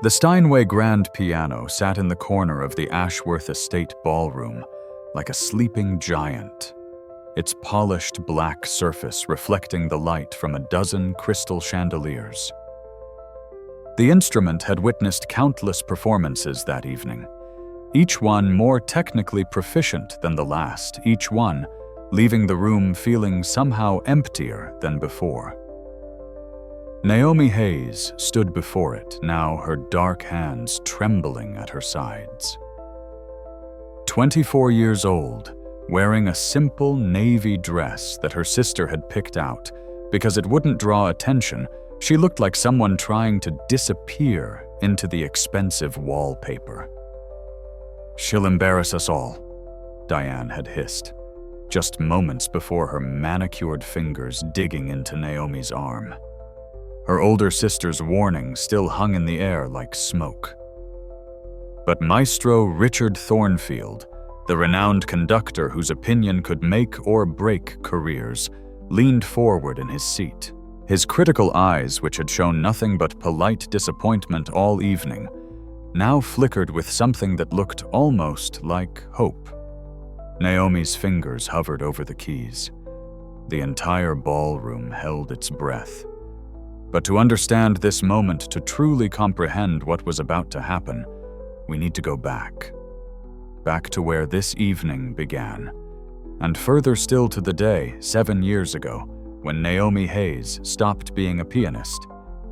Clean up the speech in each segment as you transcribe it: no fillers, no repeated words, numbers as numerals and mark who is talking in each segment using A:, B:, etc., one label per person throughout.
A: The Steinway grand piano sat in the corner of the Ashworth Estate ballroom, like a sleeping giant, its polished black surface reflecting the light from a dozen crystal chandeliers. The instrument had witnessed countless performances that evening, each one more technically proficient than the last, each one leaving the room feeling somehow emptier than before. Naomi Hayes stood before it, now her dark hands trembling at her sides. 24 years old, wearing a simple navy dress that her sister had picked out because it wouldn't draw attention, she looked like someone trying to disappear into the expensive wallpaper. "She'll embarrass us all," Diane had hissed, just moments before her manicured fingers digging into Naomi's arm. Her older sister's warning still hung in the air like smoke. But Maestro Richard Thornfield, the renowned conductor whose opinion could make or break careers, leaned forward in his seat. His critical eyes, which had shown nothing but polite disappointment all evening, now flickered with something that looked almost like hope. Naomi's fingers hovered over the keys. The entire ballroom held its breath. But to understand this moment, to truly comprehend what was about to happen, we need to go back. Back to where this evening began, and further still to the day 7 years ago when Naomi Hayes stopped being a pianist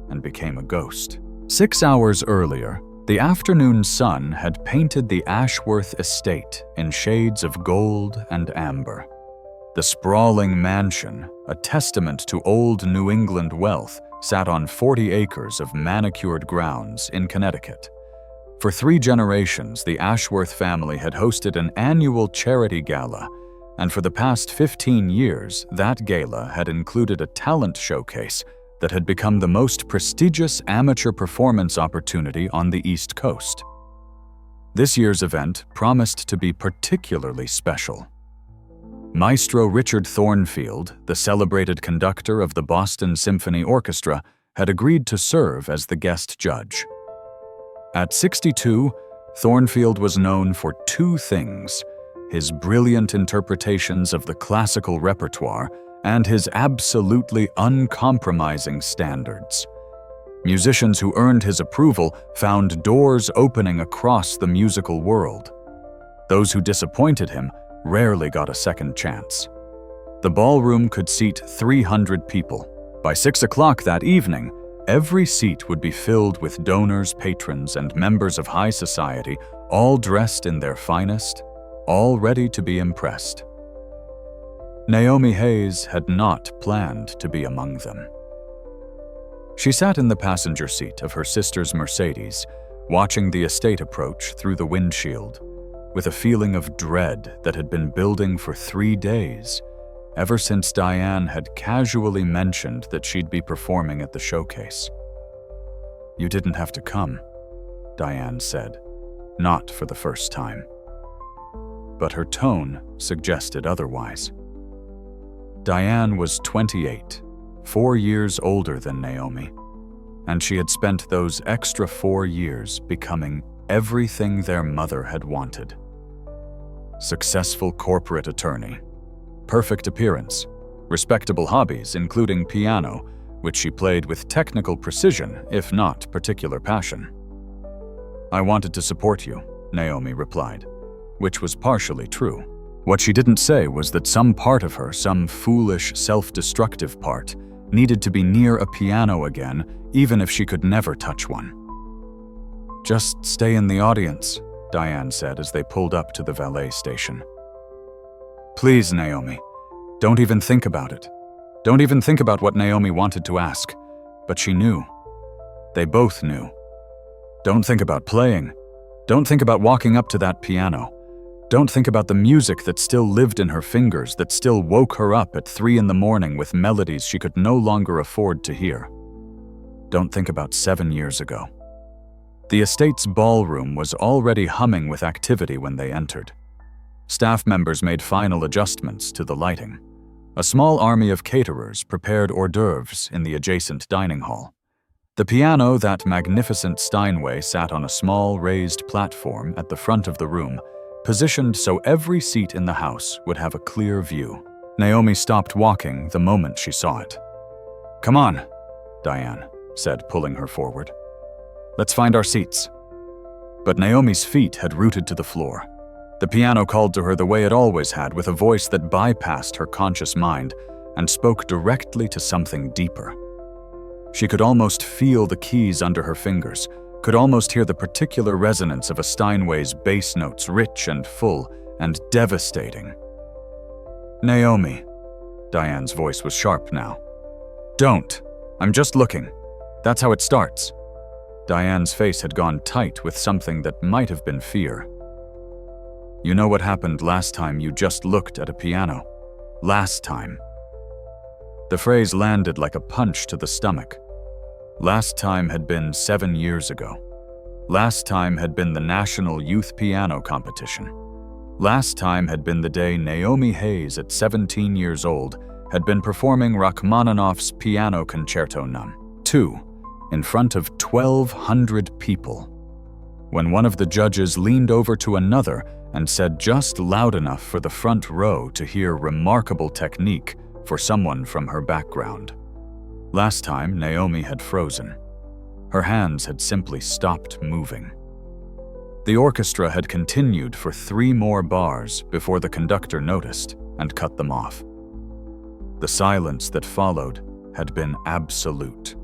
A: and became a ghost. 6 hours earlier, the afternoon sun had painted the Ashworth Estate in shades of gold and amber. The sprawling mansion, a testament to old New England wealth, sat on 40 acres of manicured grounds in Connecticut. For 3 generations, the Ashworth family had hosted an annual charity gala, and for the past 15 years, that gala had included a talent showcase that had become the most prestigious amateur performance opportunity on the East Coast. This year's event promised to be particularly special. Maestro Richard Thornfield, the celebrated conductor of the Boston Symphony Orchestra, had agreed to serve as the guest judge. At 62, Thornfield was known for 2 things: his brilliant interpretations of the classical repertoire and his absolutely uncompromising standards. Musicians who earned his approval found doors opening across the musical world. Those who disappointed him rarely got a second chance. The ballroom could seat 300 people. By 6 o'clock that evening, every seat would be filled with donors, patrons, and members of high society, all dressed in their finest, all ready to be impressed. Naomi Hayes had not planned to be among them. She sat in the passenger seat of her sister's Mercedes, watching the estate approach through the windshield, with a feeling of dread that had been building for 3 days, ever since Diane had casually mentioned that she'd be performing at the showcase. "You didn't have to come," Diane said, not for the first time. But her tone suggested otherwise. Diane was 28, 4 years older than Naomi, and she had spent those extra 4 years becoming everything their mother had wanted. Successful corporate attorney, perfect appearance, respectable hobbies including piano, which she played with technical precision, if not particular passion. "I wanted to support you," Naomi replied, which was partially true. What she didn't say was that some part of her, some foolish, self-destructive part, needed to be near a piano again, even if she could never touch one. "Just stay in the audience," Diane said as they pulled up to the valet station. "Please, Naomi, don't even think about it. Don't even think about what Naomi wanted to ask." But she knew. They both knew. Don't think about playing. Don't think about walking up to that piano. Don't think about the music that still lived in her fingers, that still woke her up at 3 in the morning with melodies she could no longer afford to hear. Don't think about 7 years ago. The estate's ballroom was already humming with activity when they entered. Staff members made final adjustments to the lighting. A small army of caterers prepared hors d'oeuvres in the adjacent dining hall. The piano, that magnificent Steinway, sat on a small raised platform at the front of the room, positioned so every seat in the house would have a clear view. Naomi stopped walking the moment she saw it. "Come on," Diane said, pulling her forward. "Let's find our seats." But Naomi's feet had rooted to the floor. The piano called to her the way it always had, with a voice that bypassed her conscious mind and spoke directly to something deeper. She could almost feel the keys under her fingers, could almost hear the particular resonance of a Steinway's bass notes, rich and full and devastating. "Naomi," Diane's voice was sharp now. "Don't. I'm just looking. That's how it starts." Diane's face had gone tight with something that might have been fear. "You know what happened last time you just looked at a piano? Last time." The phrase landed like a punch to the stomach. Last time had been 7 years ago. Last time had been the National Youth Piano Competition. Last time had been the day Naomi Hayes, at 17 years old, had been performing Rachmaninoff's Piano Concerto Num. 2, in front of 1,200 people. When one of the judges leaned over to another and said just loud enough for the front row to hear remarkable technique for someone from her background. Last time, Naomi had frozen. Her hands had simply stopped moving. The orchestra had continued for 3 more bars before the conductor noticed and cut them off. The silence that followed had been absolute.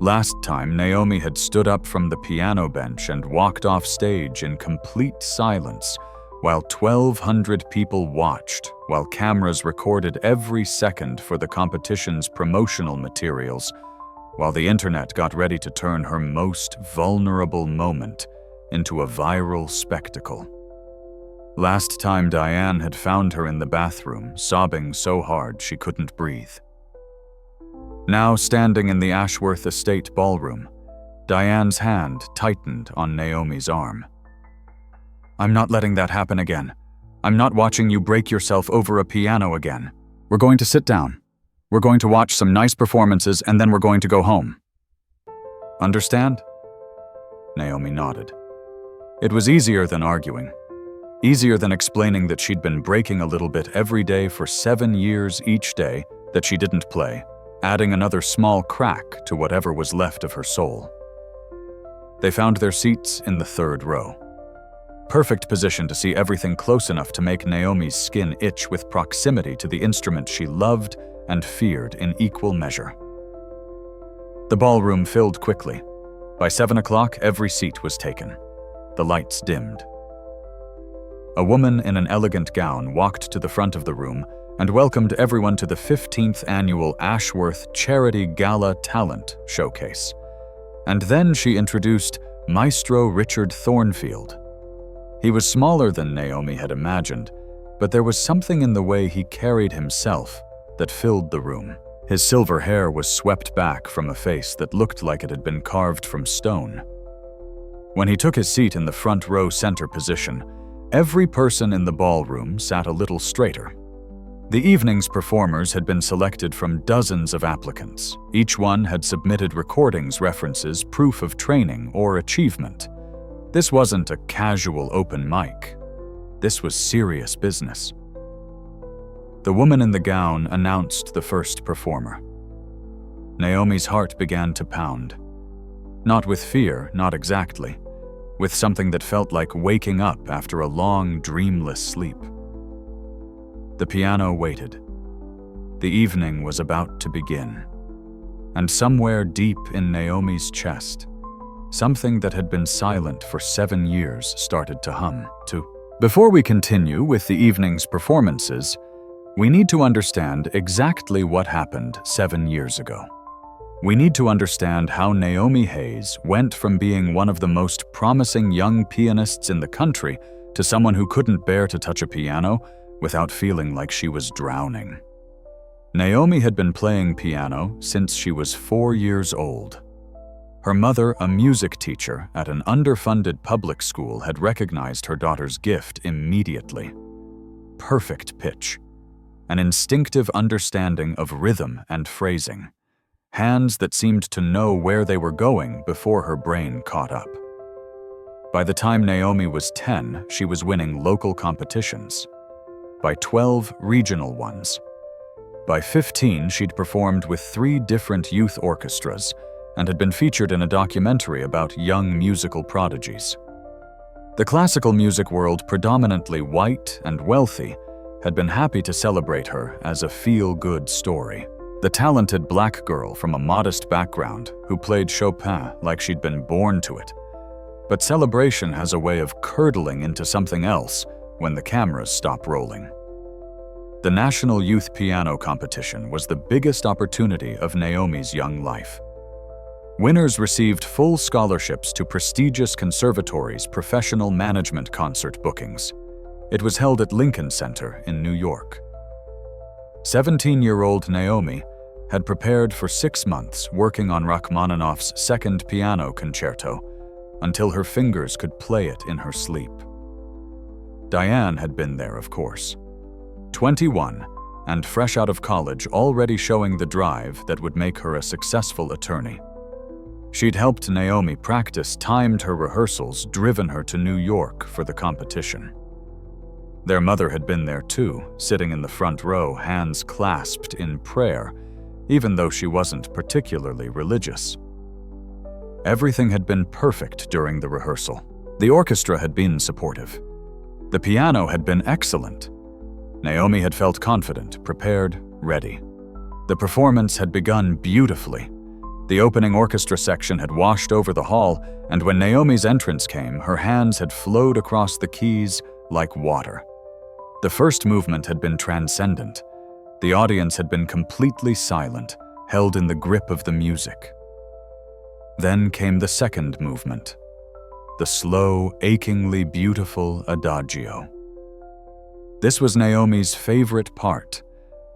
A: Last time, Naomi had stood up from the piano bench and walked off stage in complete silence, while 1,200 people watched, while cameras recorded every second for the competition's promotional materials, while the internet got ready to turn her most vulnerable moment into a viral spectacle. Last time, Diane had found her in the bathroom, sobbing so hard she couldn't breathe. Now, standing in the Ashworth Estate ballroom, Diane's hand tightened on Naomi's arm. "I'm not letting that happen again. I'm not watching you break yourself over a piano again. We're going to sit down. We're going to watch some nice performances, and then we're going to go home. Understand?" Naomi nodded. It was easier than arguing. Easier than explaining that she'd been breaking a little bit every day for 7 years each day that she didn't play, adding another small crack to whatever was left of her soul. They found their seats in the 3rd row. Perfect position to see everything close enough to make Naomi's skin itch with proximity to the instrument she loved and feared in equal measure. The ballroom filled quickly. By 7 o'clock, every seat was taken. The lights dimmed. A woman in an elegant gown walked to the front of the room and welcomed everyone to the 15th annual Ashworth Charity Gala Talent Showcase. And then she introduced Maestro Richard Thornfield. He was smaller than Naomi had imagined, but there was something in the way he carried himself that filled the room. His silver hair was swept back from a face that looked like it had been carved from stone. When he took his seat in the front row center position, every person in the ballroom sat a little straighter. The evening's performers had been selected from dozens of applicants. Each one had submitted recordings, references, proof of training or achievement. This wasn't a casual open mic. This was serious business. The woman in the gown announced the first performer. Naomi's heart began to pound. Not with fear, not exactly. With something that felt like waking up after a long, dreamless sleep. The piano waited. The evening was about to begin. And somewhere deep in Naomi's chest, something that had been silent for 7 years started to hum, too. Before we continue with the evening's performances, we need to understand exactly what happened 7 years ago. We need to understand how Naomi Hayes went from being one of the most promising young pianists in the country to someone who couldn't bear to touch a piano without feeling like she was drowning. Naomi had been playing piano since she was 4 years old. Her mother, a music teacher at an underfunded public school, had recognized her daughter's gift immediately. Perfect pitch, an instinctive understanding of rhythm and phrasing, hands that seemed to know where they were going before her brain caught up. By the time Naomi was 10, she was winning local competitions. By 12, regional ones. By 15, she'd performed with 3 different youth orchestras and had been featured in a documentary about young musical prodigies. The classical music world, predominantly white and wealthy, had been happy to celebrate her as a feel-good story. The talented black girl from a modest background who played Chopin like she'd been born to it. But celebration has a way of curdling into something else when the cameras stop rolling. The National Youth Piano Competition was the biggest opportunity of Naomi's young life. Winners received full scholarships to prestigious conservatories' professional management concert bookings. It was held at Lincoln Center in New York. 17-year-old Naomi had prepared for 6 months working on Rachmaninoff's Second Piano Concerto until her fingers could play it in her sleep. Diane had been there, of course. 21 and fresh out of college, already showing the drive that would make her a successful attorney. She'd helped Naomi practice, timed her rehearsals, driven her to New York for the competition. Their mother had been there too, sitting in the front row, hands clasped in prayer, even though she wasn't particularly religious. Everything had been perfect during the rehearsal. The orchestra had been supportive. The piano had been excellent. Naomi had felt confident, prepared, ready. The performance had begun beautifully. The opening orchestra section had washed over the hall, and when Naomi's entrance came, her hands had flowed across the keys like water. The first movement had been transcendent. The audience had been completely silent, held in the grip of the music. Then came the second movement, the slow, achingly beautiful adagio. This was Naomi's favorite part,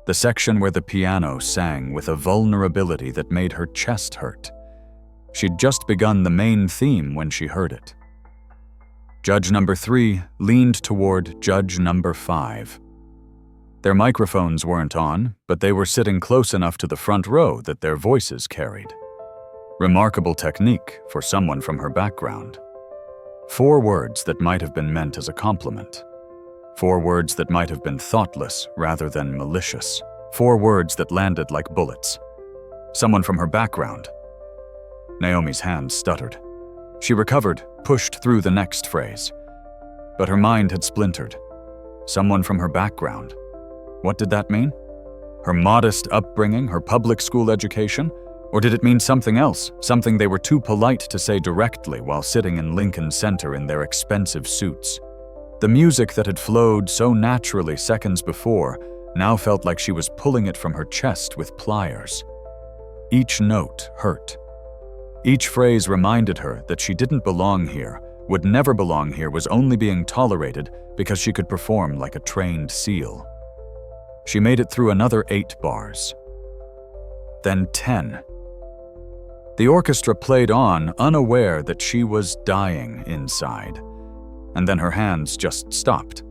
A: the section where the piano sang with a vulnerability that made her chest hurt. She'd just begun the main theme when she heard it. Judge number 3 leaned toward judge number 5. Their microphones weren't on, but they were sitting close enough to the front row that their voices carried. Remarkable technique for someone from her background. 4 words that might have been meant as a compliment. 4 words that might have been thoughtless rather than malicious. 4 words that landed like bullets. Someone from her background. Naomi's hands stuttered. She recovered, pushed through the next phrase. But her mind had splintered. Someone from her background. What did that mean? Her modest upbringing, her public school education? Or did it mean something else, something they were too polite to say directly while sitting in Lincoln Center in their expensive suits? The music that had flowed so naturally seconds before now felt like she was pulling it from her chest with pliers. Each note hurt. Each phrase reminded her that she didn't belong here, would never belong here, was only being tolerated because she could perform like a trained seal. She made it through another 8 bars. Then 10. The orchestra played on, unaware that she was dying inside. And then her hands just stopped.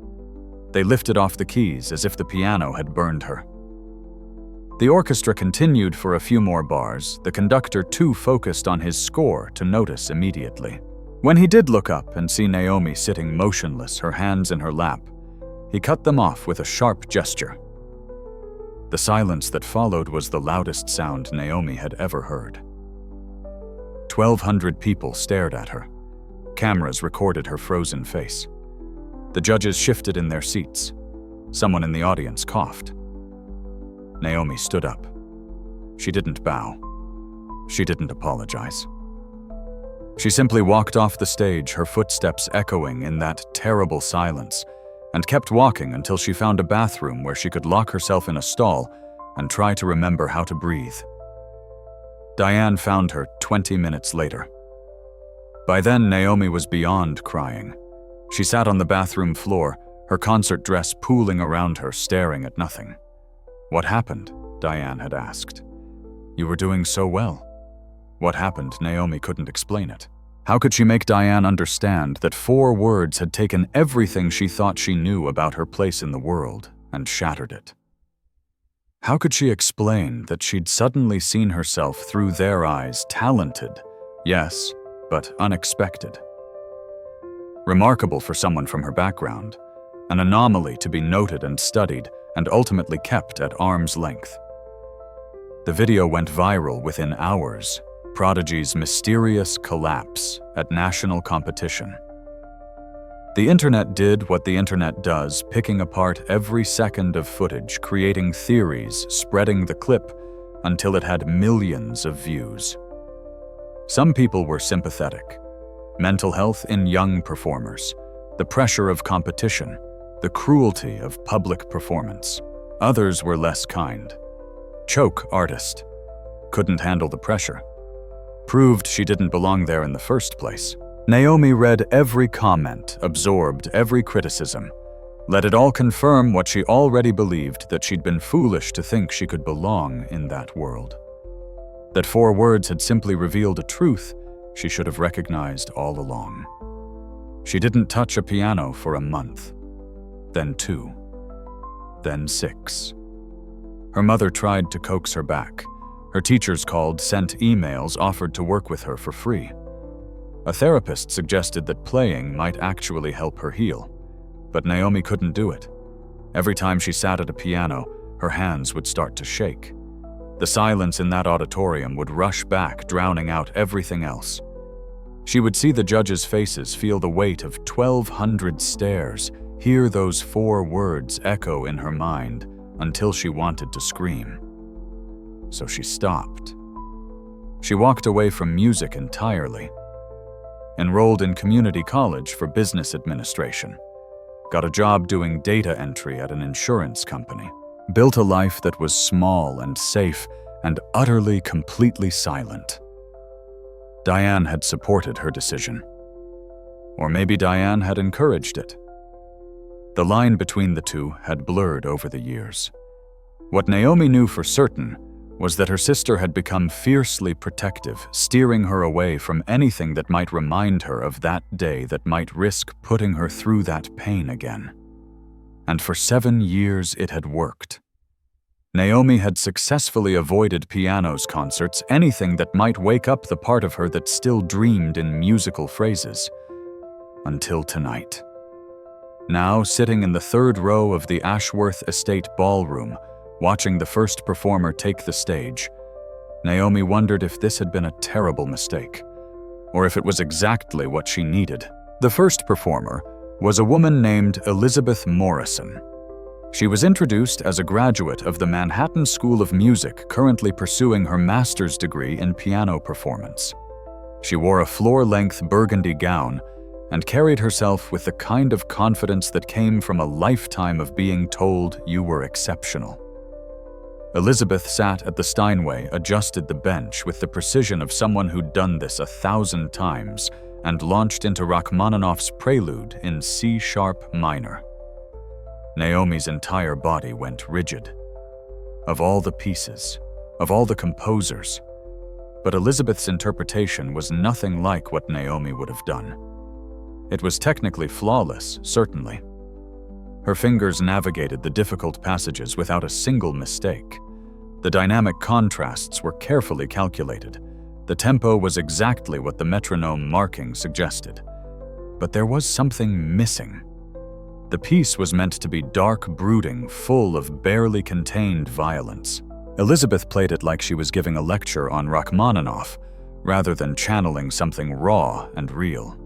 A: They lifted off the keys as if the piano had burned her. The orchestra continued for a few more bars, the conductor too focused on his score to notice immediately. When he did look up and see Naomi sitting motionless, her hands in her lap, he cut them off with a sharp gesture. The silence that followed was the loudest sound Naomi had ever heard. 1,200 people stared at her. Cameras recorded her frozen face. The judges shifted in their seats. Someone in the audience coughed. Naomi stood up. She didn't bow. She didn't apologize. She simply walked off the stage, her footsteps echoing in that terrible silence, and kept walking until she found a bathroom where she could lock herself in a stall and try to remember how to breathe. Diane found her 20 minutes later. By then, Naomi was beyond crying. She sat on the bathroom floor, her concert dress pooling around her, staring at nothing. "What happened?" Diane had asked. "You were doing so well." What happened? Naomi couldn't explain it. How could she make Diane understand that 4 words had taken everything she thought she knew about her place in the world and shattered it? How could she explain that she'd suddenly seen herself through their eyes, talented, yes, but unexpected? Remarkable for someone from her background, an anomaly to be noted and studied, and ultimately kept at arm's length. The video went viral within hours, Prodigy's mysterious collapse at national competition. The internet did what the internet does, picking apart every second of footage, creating theories, spreading the clip until it had millions of views. Some people were sympathetic. Mental health in young performers, the pressure of competition, the cruelty of public performance. Others were less kind. Choke artist. Couldn't handle the pressure. Proved she didn't belong there in the first place. Naomi read every comment, absorbed every criticism. Let it all confirm what she already believed, that she'd been foolish to think she could belong in that world. That 4 words had simply revealed a truth she should have recognized all along. She didn't touch a piano for a month, then 2, then 6. Her mother tried to coax her back. Her teachers called, sent emails, offered to work with her for free. A therapist suggested that playing might actually help her heal, but Naomi couldn't do it. Every time she sat at a piano, her hands would start to shake. The silence in that auditorium would rush back, drowning out everything else. She would see the judges' faces, feel the weight of 1,200 stares, hear those 4 words echo in her mind until she wanted to scream. So she stopped. She walked away from music entirely. Enrolled in community college for business administration. Got a job doing data entry at an insurance company. Built a life that was small and safe and utterly, completely silent. Diane had supported her decision. Or maybe Diane had encouraged it. The line between the two had blurred over the years. What Naomi knew for certain was that her sister had become fiercely protective, steering her away from anything that might remind her of that day, that might risk putting her through that pain again. And for 7 years it had worked. Naomi had successfully avoided pianos, concerts, anything that might wake up the part of her that still dreamed in musical phrases. Until tonight. Now, sitting in the 3rd row of the Ashworth Estate ballroom, watching the first performer take the stage, Naomi wondered if this had been a terrible mistake, or if it was exactly what she needed. The first performer was a woman named Elizabeth Morrison. She was introduced as a graduate of the Manhattan School of Music, currently pursuing her master's degree in piano performance. She wore a floor-length burgundy gown and carried herself with the kind of confidence that came from a lifetime of being told you were exceptional. Elizabeth sat at the Steinway, adjusted the bench with the precision of someone who'd done this 1,000 times, and launched into Rachmaninoff's Prelude in C-sharp minor. Naomi's entire body went rigid. Of all the pieces, of all the composers, but Elizabeth's interpretation was nothing like what Naomi would have done. It was technically flawless, certainly. Her fingers navigated the difficult passages without a single mistake. The dynamic contrasts were carefully calculated. The tempo was exactly what the metronome marking suggested. But there was something missing. The piece was meant to be dark, brooding, full of barely contained violence. Elizabeth played it like she was giving a lecture on Rachmaninoff, rather than channeling something raw and real.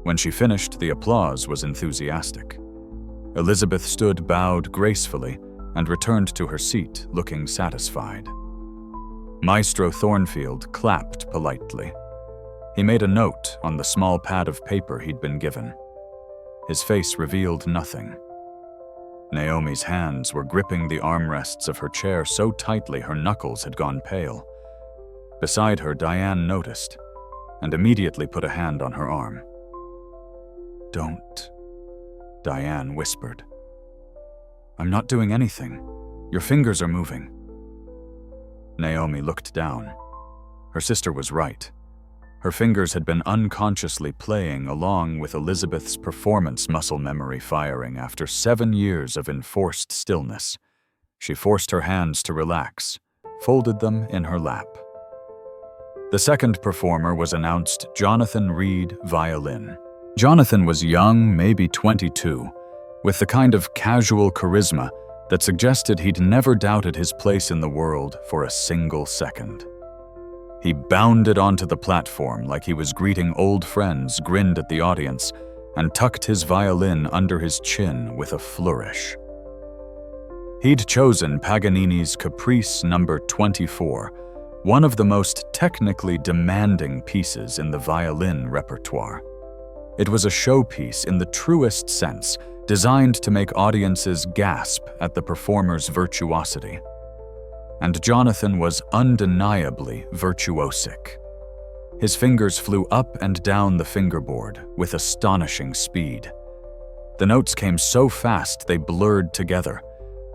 A: When she finished, the applause was enthusiastic. Elizabeth stood bowed gracefully and returned to her seat, looking satisfied. Maestro Thornfield clapped politely. He made a note on the small pad of paper he'd been given. His face revealed nothing. Naomi's hands were gripping the armrests of her chair so tightly her knuckles had gone pale. Beside her, Diane noticed, and immediately put a hand on her arm. "Don't," Diane whispered. "I'm not doing anything. Your fingers are moving." Naomi looked down. Her sister was right. Her fingers had been unconsciously playing along with Elizabeth's performance muscle memory firing after 7 years of enforced stillness. She forced her hands to relax, folded them in her lap. The second performer was announced Jonathan Reed, violin. Jonathan was young, maybe 22, with the kind of casual charisma that suggested he'd never doubted his place in the world for a single second. He bounded onto the platform like he was greeting old friends, grinned at the audience, and tucked his violin under his chin with a flourish. He'd chosen Paganini's Caprice No. 24, one of the most technically demanding pieces in the violin repertoire. It was a showpiece in the truest sense, designed to make audiences gasp at the performer's virtuosity. And Jonathan was undeniably virtuosic. His fingers flew up and down the fingerboard with astonishing speed. The notes came so fast they blurred together.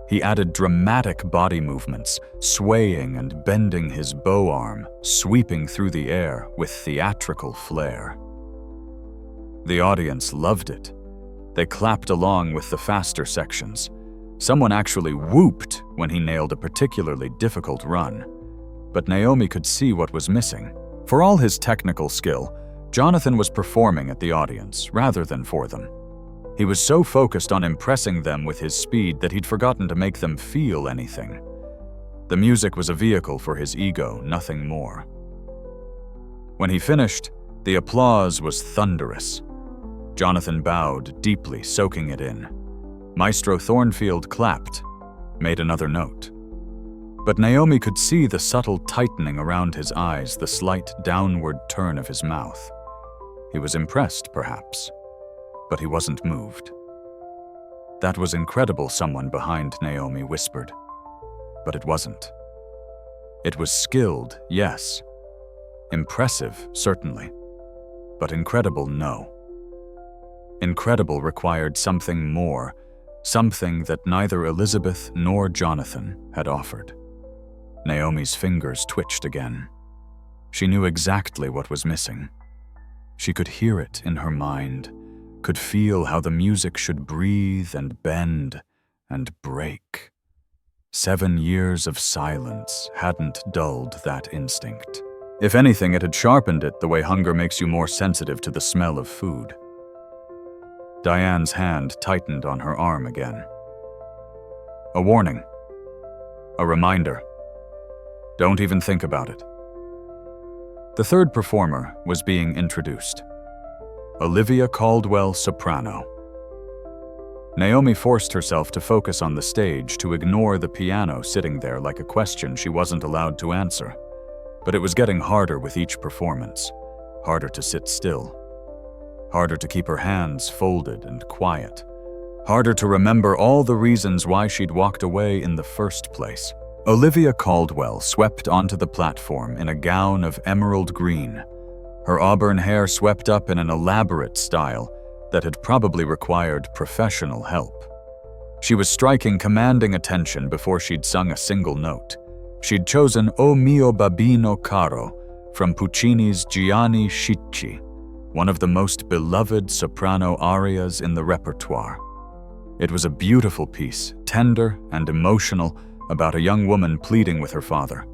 A: He added dramatic body movements, swaying and bending his bow arm, sweeping through the air with theatrical flair. The audience loved it. They clapped along with the faster sections. Someone actually whooped when he nailed a particularly difficult run. But Naomi could see what was missing. For all his technical skill, Jonathan was performing at the audience rather than for them. He was so focused on impressing them with his speed that he'd forgotten to make them feel anything. The music was a vehicle for his ego, nothing more. When he finished, the applause was thunderous. Jonathan bowed, deeply soaking it in. Maestro Thornfield clapped, made another note. But Naomi could see the subtle tightening around his eyes, the slight downward turn of his mouth. He was impressed, perhaps, but he wasn't moved. "That was incredible," someone behind Naomi whispered. But it wasn't. It was skilled, yes. Impressive, certainly. But incredible, no. Incredible required something more, something that neither Elizabeth nor Jonathan had offered. Naomi's fingers twitched again. She knew exactly what was missing. She could hear it in her mind, could feel how the music should breathe and bend and break. 7 years of silence hadn't dulled that instinct. If anything, it had sharpened it the way hunger makes you more sensitive to the smell of food. Diane's hand tightened on her arm again. A warning. A reminder. Don't even think about it. The third performer was being introduced. Olivia Caldwell, soprano. Naomi forced herself to focus on the stage, to ignore the piano sitting there like a question she wasn't allowed to answer. But it was getting harder with each performance, harder to sit still, harder to keep her hands folded and quiet, harder to remember all the reasons why she'd walked away in the first place. Olivia Caldwell swept onto the platform in a gown of emerald green, her auburn hair swept up in an elaborate style that had probably required professional help. She was striking commanding attention before she'd sung a single note. She'd chosen O mio babbino caro from Puccini's Gianni Schicchi, one of the most beloved soprano arias in the repertoire. It was a beautiful piece, tender and emotional, about a young woman pleading with her father.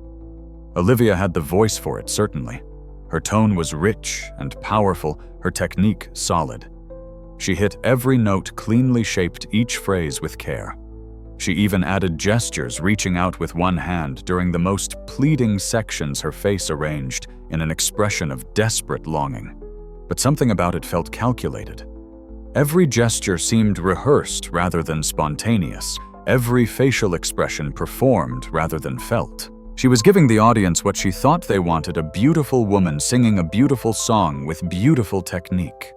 A: Olivia had the voice for it, certainly. Her tone was rich and powerful, her technique solid. She hit every note cleanly, shaped each phrase with care. She even added gestures, reaching out with one hand during the most pleading sections, her face arranged in an expression of desperate longing. But something about it felt calculated. Every gesture seemed rehearsed rather than spontaneous. Every facial expression performed rather than felt. She was giving the audience what she thought they wanted: a beautiful woman singing a beautiful song with beautiful technique.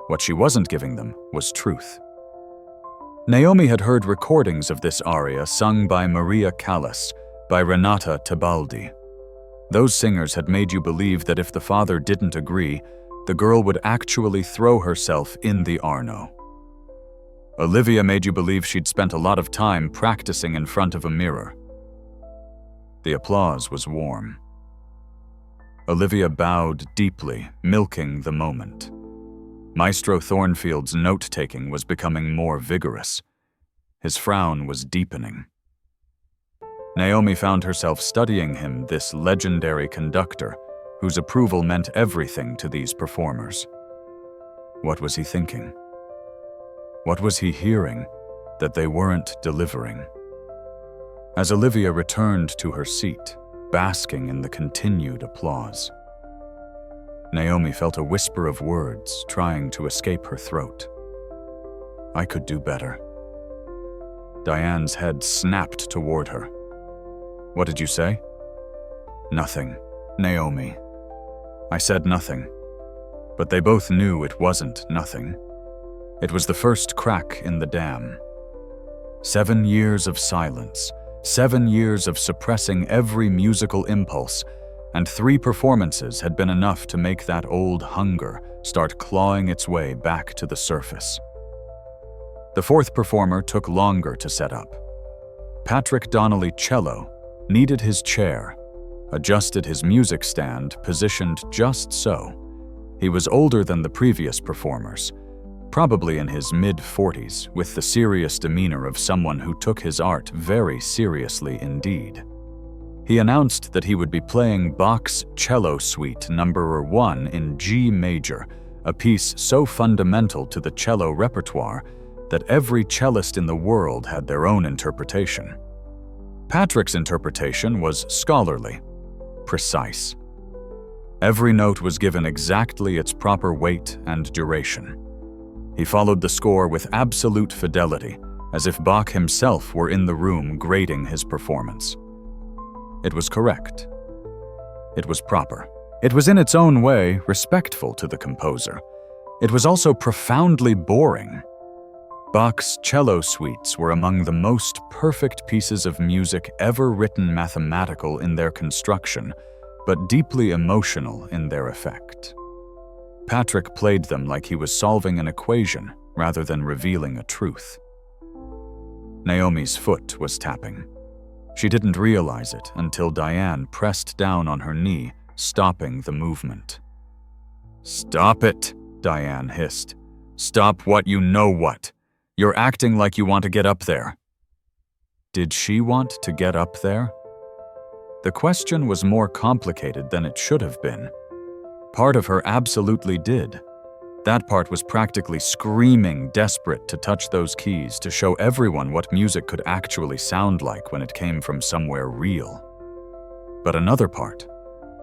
A: What she wasn't giving them was truth. Naomi had heard recordings of this aria sung by Maria Callas, by Renata Tebaldi. Those singers had made you believe that if the father didn't agree, the girl would actually throw herself in the Arno. Olivia made you believe she'd spent a lot of time practicing in front of a mirror. The applause was warm. Olivia bowed deeply, milking the moment. Maestro Thornfield's note-taking was becoming more vigorous. His frown was deepening. Naomi found herself studying him, this legendary conductor, whose approval meant everything to these performers. What was he thinking? What was he hearing that they weren't delivering? As Olivia returned to her seat, basking in the continued applause, Naomi felt a whisper of words trying to escape her throat. I could do better. Diane's head snapped toward her. What did you say? Nothing, Naomi. I said nothing, but they both knew it wasn't nothing. It was the first crack in the dam. 7 years of silence, 7 years of suppressing every musical impulse, and 3 performances had been enough to make that old hunger start clawing its way back to the surface. The 4th performer took longer to set up. Patrick Donnelly cello needed his chair, adjusted his music stand, positioned just so. He was older than the previous performers, probably in his mid-40s, with the serious demeanor of someone who took his art very seriously indeed. He announced that he would be playing Bach's Cello Suite No. 1 in G major, a piece so fundamental to the cello repertoire that every cellist in the world had their own interpretation. Patrick's interpretation was scholarly, precise. Every note was given exactly its proper weight and duration. He followed the score with absolute fidelity, as if Bach himself were in the room grading his performance. It was correct. It was proper. It was in its own way respectful to the composer. It was also profoundly boring. Bach's cello suites were among the most perfect pieces of music ever written, mathematical in their construction, but deeply emotional in their effect. Patrick played them like he was solving an equation rather than revealing a truth. Naomi's foot was tapping. She didn't realize it until Diane pressed down on her knee, stopping the movement. "Stop it," Diane hissed. "Stop what you know what. You're acting like you want to get up there." Did she want to get up there? The question was more complicated than it should have been. Part of her absolutely did. That part was practically screaming, desperate to touch those keys, to show everyone what music could actually sound like when it came from somewhere real. But another part,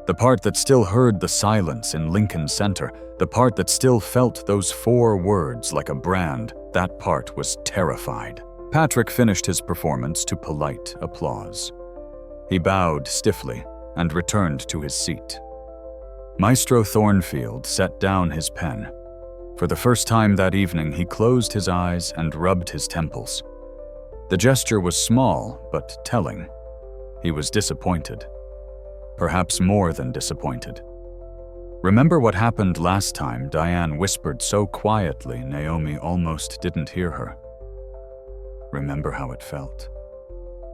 A: the part that still heard the silence in Lincoln Center, the part that still felt those 4 words like a brand, that part was terrified. Patrick finished his performance to polite applause. He bowed stiffly and returned to his seat. Maestro Thornfield set down his pen. For the first time that evening, he closed his eyes and rubbed his temples. The gesture was small, but telling. He was disappointed. Perhaps more than disappointed. "Remember what happened last time?" Diane whispered so quietly Naomi almost didn't hear her. "Remember how it felt.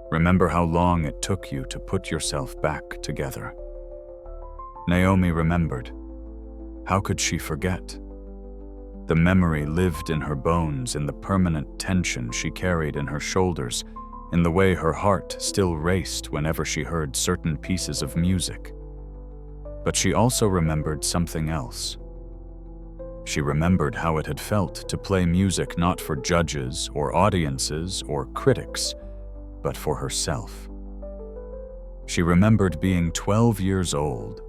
A: Remember how long it took you to put yourself back together." Naomi remembered. How could she forget? The memory lived in her bones, in the permanent tension she carried in her shoulders, in the way her heart still raced whenever she heard certain pieces of music. But she also remembered something else. She remembered how it had felt to play music not for judges or audiences or critics, but for herself. She remembered being 12 years old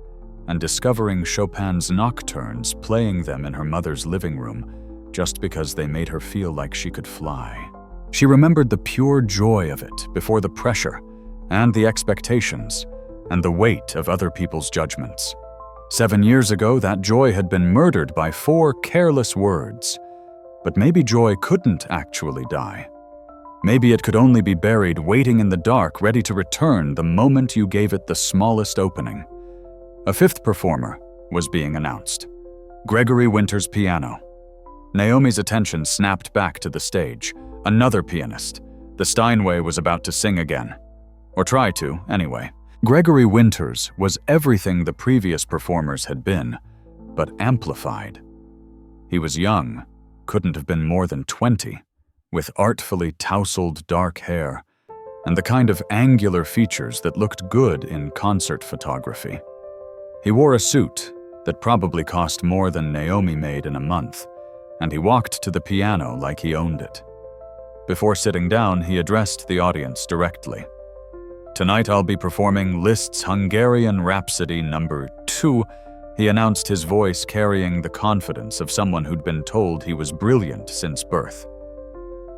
A: and discovering Chopin's nocturnes, playing them in her mother's living room just because they made her feel like she could fly. She remembered the pure joy of it before the pressure and the expectations and the weight of other people's judgments. 7 years ago, that joy had been murdered by 4 careless words. But maybe joy couldn't actually die. Maybe it could only be buried, waiting in the dark, ready to return the moment you gave it the smallest opening. A 5th performer was being announced. Gregory Winter's piano. Naomi's attention snapped back to the stage. Another pianist. The Steinway was about to sing again. Or try to, anyway. Gregory Winters was everything the previous performers had been, but amplified. He was young, couldn't have been more than 20, with artfully tousled dark hair, and the kind of angular features that looked good in concert photography. He wore a suit that probably cost more than Naomi made in a month, and he walked to the piano like he owned it. Before sitting down, he addressed the audience directly. "Tonight I'll be performing Liszt's Hungarian Rhapsody No. 2, he announced, his voice carrying the confidence of someone who'd been told he was brilliant since birth.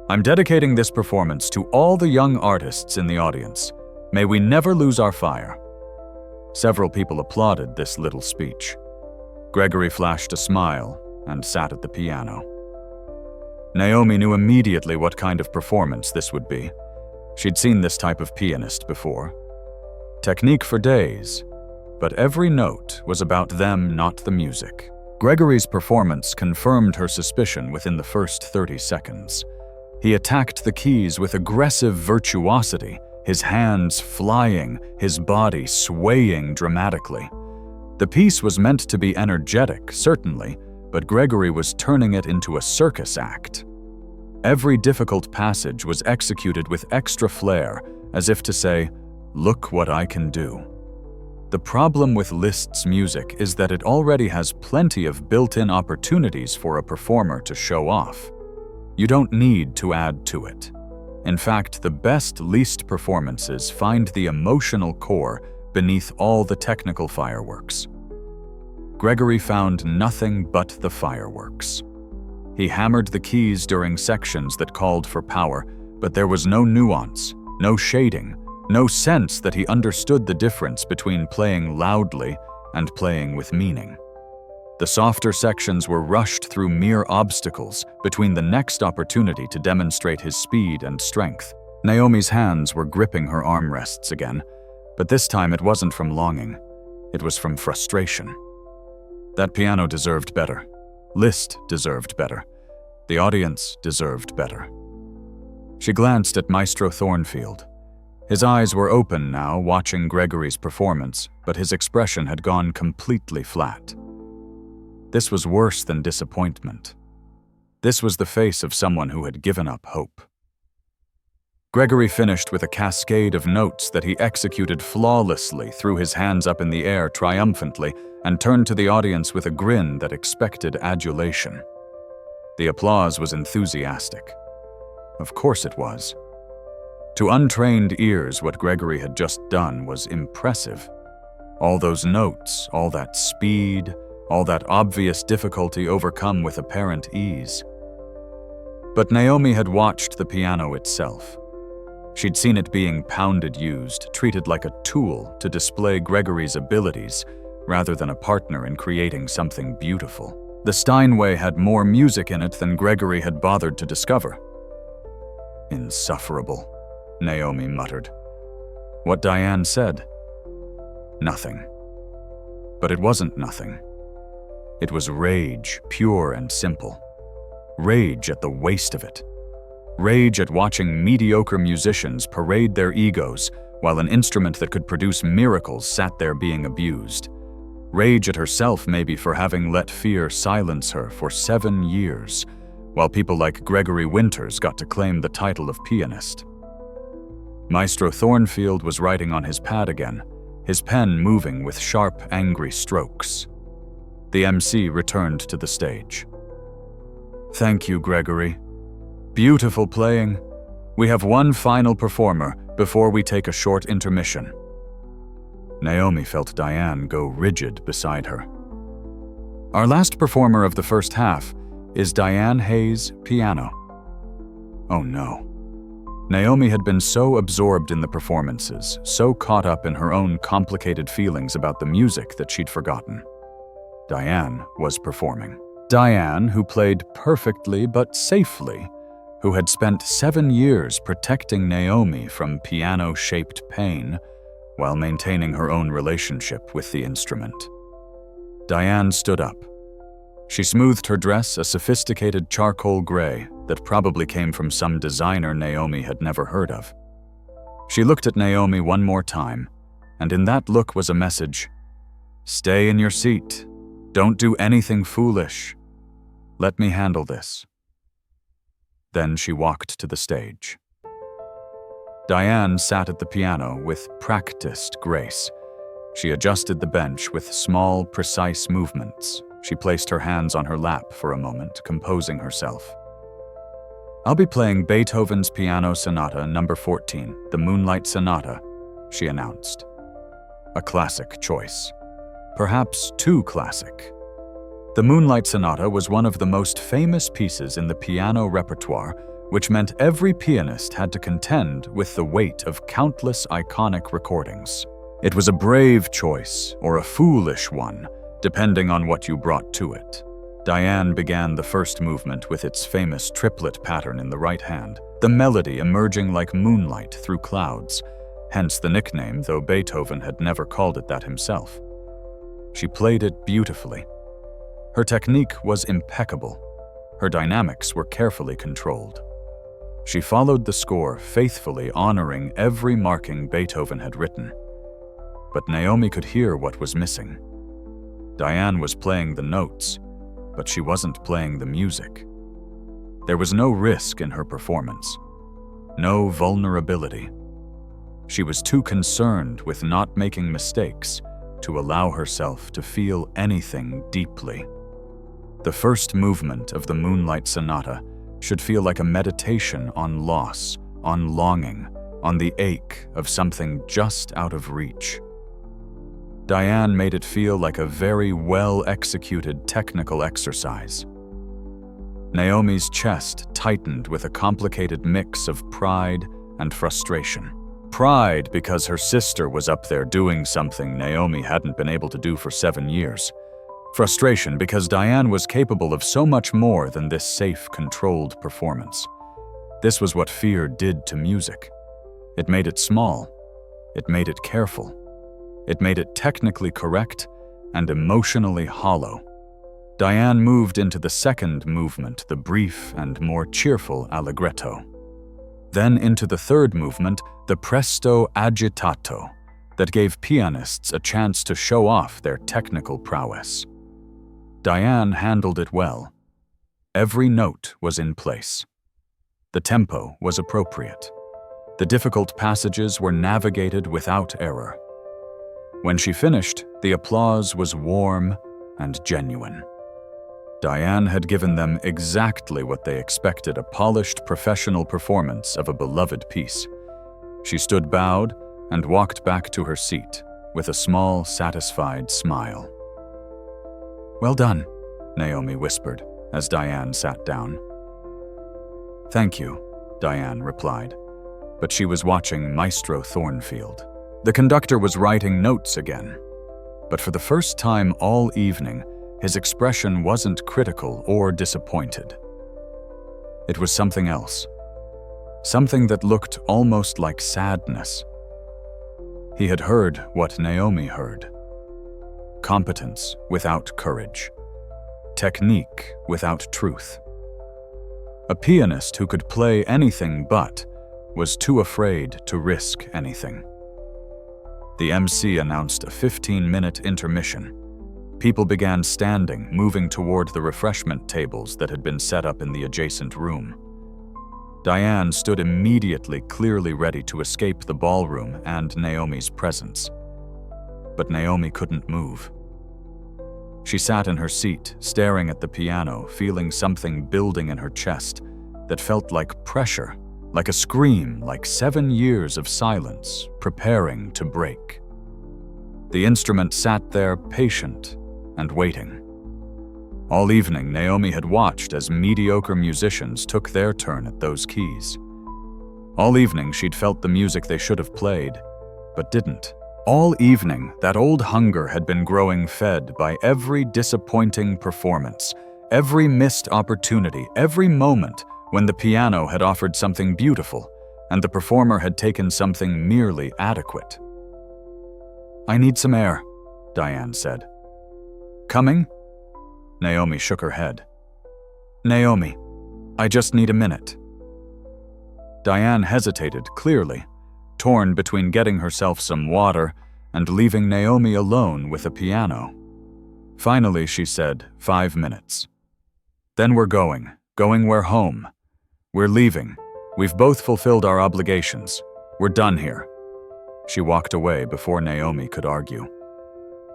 A: "I'm dedicating this performance to all the young artists in the audience. May we never lose our fire." Several people applauded this little speech. Gregory flashed a smile and sat at the piano. Naomi knew immediately what kind of performance this would be. She'd seen this type of pianist before. Technique for days, but every note was about them, not the music. Gregory's performance confirmed her suspicion within the first 30 seconds. He attacked the keys with aggressive virtuosity, his hands flying, his body swaying dramatically. The piece was meant to be energetic, certainly, but Gregory was turning it into a circus act. Every difficult passage was executed with extra flair, as if to say, "Look what I can do." The problem with Liszt's music is that it already has plenty of built-in opportunities for a performer to show off. You don't need to add to it. In fact, the best Liszt performances find the emotional core beneath all the technical fireworks. Gregory found nothing but the fireworks. He hammered the keys during sections that called for power, but there was no nuance, no shading, no sense that he understood the difference between playing loudly and playing with meaning. The softer sections were rushed through mere obstacles between the next opportunity to demonstrate his speed and strength. Naomi's hands were gripping her armrests again, but this time it wasn't from longing. It was from frustration. That piano deserved better. Liszt deserved better. The audience deserved better. She glanced at Maestro Thornfield. His eyes were open now, watching Gregory's performance, but his expression had gone completely flat. This was worse than disappointment. This was the face of someone who had given up hope. Gregory finished with a cascade of notes that he executed flawlessly, threw his hands up in the air triumphantly, and turned to the audience with a grin that expected adulation. The applause was enthusiastic. Of course it was. To untrained ears, what Gregory had just done was impressive. All those notes, all that speed, all that obvious difficulty overcome with apparent ease. But Naomi had watched the piano itself. She'd seen it being pounded used, treated like a tool to display Gregory's abilities, rather than a partner in creating something beautiful. The Steinway had more music in it than Gregory had bothered to discover. "Insufferable," Naomi muttered. What Diane said? Nothing. But it wasn't nothing. It was rage, pure and simple. Rage at the waste of it. Rage at watching mediocre musicians parade their egos while an instrument that could produce miracles sat there being abused. Rage at herself maybe for having let fear silence her for 7 years, while people like Gregory Winters got to claim the title of pianist. Maestro Thornfield was writing on his pad again, his pen moving with sharp, angry strokes. The MC returned to the stage. "Thank you, Gregory. Beautiful playing. We have one final performer before we take a short intermission." Naomi felt Diane go rigid beside her. "Our last performer of the first half is Diane Hayes, piano." Oh no. Naomi had been so absorbed in the performances, so caught up in her own complicated feelings about the music that she'd forgotten. Diane was performing. Diane, who played perfectly but safely, who had spent 7 years protecting Naomi from piano-shaped pain while maintaining her own relationship with the instrument. Diane stood up. She smoothed her dress, a sophisticated charcoal gray that probably came from some designer Naomi had never heard of. She looked at Naomi one more time, and in that look was a message: "Stay in your seat. Don't do anything foolish. Let me handle this." Then she walked to the stage. Diane sat at the piano with practiced grace. She adjusted the bench with small, precise movements. She placed her hands on her lap for a moment, composing herself. "I'll be playing Beethoven's Piano Sonata No. 14, the Moonlight Sonata," she announced. A classic choice. Perhaps too classic. The Moonlight Sonata was one of the most famous pieces in the piano repertoire, which meant every pianist had to contend with the weight of countless iconic recordings. It was a brave choice or a foolish one, depending on what you brought to it. Diane began the first movement with its famous triplet pattern in the right hand, the melody emerging like moonlight through clouds, hence the nickname, though Beethoven had never called it that himself. She played it beautifully. Her technique was impeccable. Her dynamics were carefully controlled. She followed the score faithfully, honoring every marking Beethoven had written. But Naomi could hear what was missing. Diane was playing the notes, but she wasn't playing the music. There was no risk in her performance, no vulnerability. She was too concerned with not making mistakes to allow herself to feel anything deeply. The first movement of the Moonlight Sonata should feel like a meditation on loss, on longing, on the ache of something just out of reach. Diane made it feel like a very well-executed technical exercise. Naomi's chest tightened with a complicated mix of pride and frustration. Pride because her sister was up there doing something Naomi hadn't been able to do for 7 years. Frustration because Diane was capable of so much more than this safe, controlled performance. This was what fear did to music. It made it small. It made it careful. It made it technically correct and emotionally hollow. Diane moved into the second movement, the brief and more cheerful allegretto. Then into the third movement, the presto agitato, that gave pianists a chance to show off their technical prowess. Diane handled it well. Every note was in place. The tempo was appropriate. The difficult passages were navigated without error. When she finished, the applause was warm and genuine. Diane had given them exactly what they expected, a polished professional performance of a beloved piece. She stood bowed and walked back to her seat with a small, satisfied smile. "Well done," Naomi whispered as Diane sat down. "Thank you," Diane replied, but she was watching Maestro Thornfield. The conductor was writing notes again, but for the first time all evening, his expression wasn't critical or disappointed. It was something else, something that looked almost like sadness. He had heard what Naomi heard. Competence without courage. Technique without truth. A pianist who could play anything but was too afraid to risk anything. The MC announced a 15-minute intermission. People began standing, moving toward the refreshment tables that had been set up in the adjacent room. Diane stood immediately, clearly ready to escape the ballroom and Naomi's presence. But Naomi couldn't move. She sat in her seat, staring at the piano, feeling something building in her chest that felt like pressure, like a scream, like 7 years of silence, preparing to break. The instrument sat there, patient and waiting. All evening, Naomi had watched as mediocre musicians took their turn at those keys. All evening, she'd felt the music they should have played, but didn't. All evening, that old hunger had been growing, fed by every disappointing performance, every missed opportunity, every moment when the piano had offered something beautiful and the performer had taken something merely adequate. "I need some air," Diane said. "Coming?" Naomi shook her head. "Naomi, I just need a minute." Diane hesitated, clearly, torn between getting herself some water and leaving Naomi alone with a piano. Finally, she said, 5 minutes. "Then we're going. We're home. We're leaving. We've both fulfilled our obligations. We're done here." She walked away before Naomi could argue.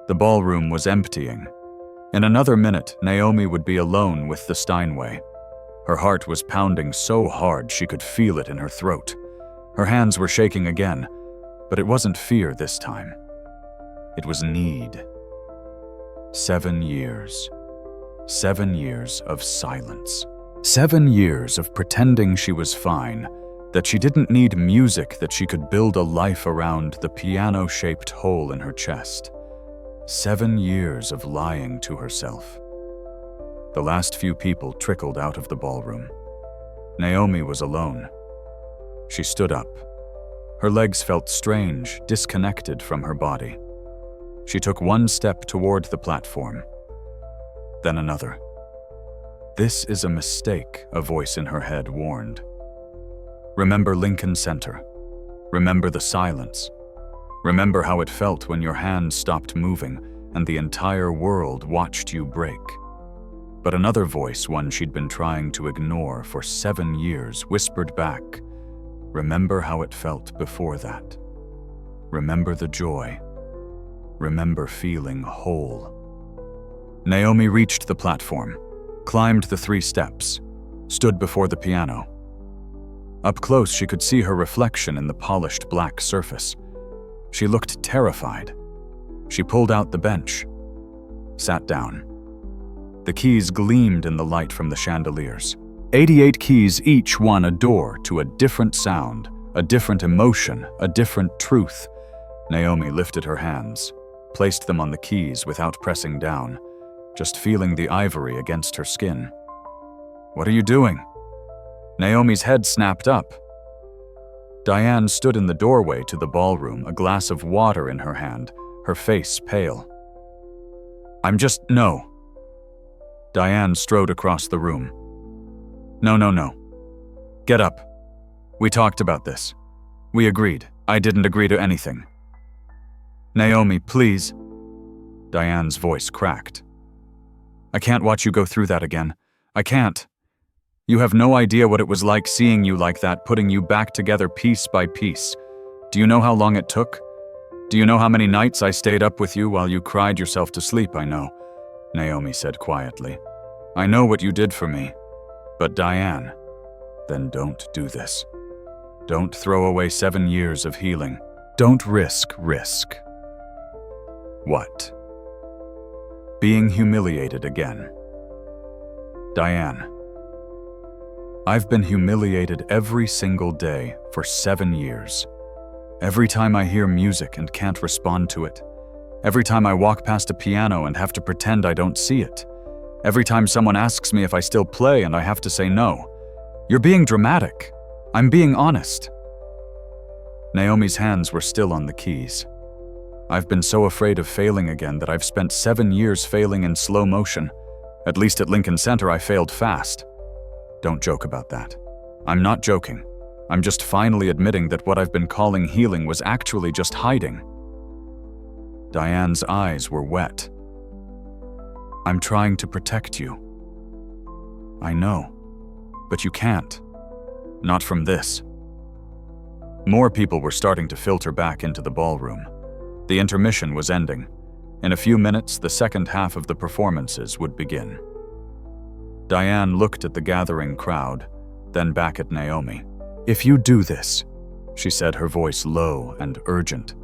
A: The ballroom was emptying. In another minute, Naomi would be alone with the Steinway. Her heart was pounding so hard she could feel it in her throat. Her hands were shaking again, but it wasn't fear this time. It was need. 7 years. 7 years of silence. 7 years of pretending she was fine, that she didn't need music, that she could build a life around the piano-shaped hole in her chest. 7 years of lying to herself. The last few people trickled out of the ballroom. Naomi was alone. She stood up. Her legs felt strange, disconnected from her body. She took one step toward the platform, then another. "This is a mistake," a voice in her head warned. "Remember Lincoln Center. Remember the silence. Remember how it felt when your hands stopped moving and the entire world watched you break." But another voice, one she'd been trying to ignore for 7 years, whispered back, "Remember how it felt before that. Remember the joy. Remember feeling whole." Naomi reached the platform, climbed the 3 steps, stood before the piano. Up close, she could see her reflection in the polished black surface. She looked terrified. She pulled out the bench, sat down. The keys gleamed in the light from the chandeliers. 88 keys, each one a door to a different sound, a different emotion, a different truth. Naomi lifted her hands, placed them on the keys without pressing down, just feeling the ivory against her skin. "What are you doing?" Naomi's head snapped up. Diane stood in the doorway to the ballroom, a glass of water in her hand, her face pale. No. Diane strode across the room. No. Get up. We talked about this. We agreed. I didn't agree to anything." "Naomi, please." Diane's voice cracked. "I can't watch you go through that again. I can't. You have no idea what it was like seeing you like that, putting you back together piece by piece. Do you know how long it took? Do you know how many nights I stayed up with you while you cried yourself to sleep? I know," Naomi said quietly. "I know what you did for me. But Diane, then don't do this. Don't throw away 7 years of healing. Don't risk. What? Being humiliated again. Diane, I've been humiliated every single day for 7 years. Every time I hear music and can't respond to it. Every time I walk past a piano and have to pretend I don't see it. Every time someone asks me if I still play and I have to say no. You're being dramatic. I'm being honest." Naomi's hands were still on the keys. "I've been so afraid of failing again that I've spent 7 years failing in slow motion. At least at Lincoln Center I failed fast. Don't joke about that. I'm not joking. I'm just finally admitting that what I've been calling healing was actually just hiding." Diane's eyes were wet. "I'm trying to protect you." "I know, but you can't. Not from this." More people were starting to filter back into the ballroom. The intermission was ending. In a few minutes, the second half of the performances would begin. Diane looked at the gathering crowd, then back at Naomi. "If you do this," she said, her voice low and urgent,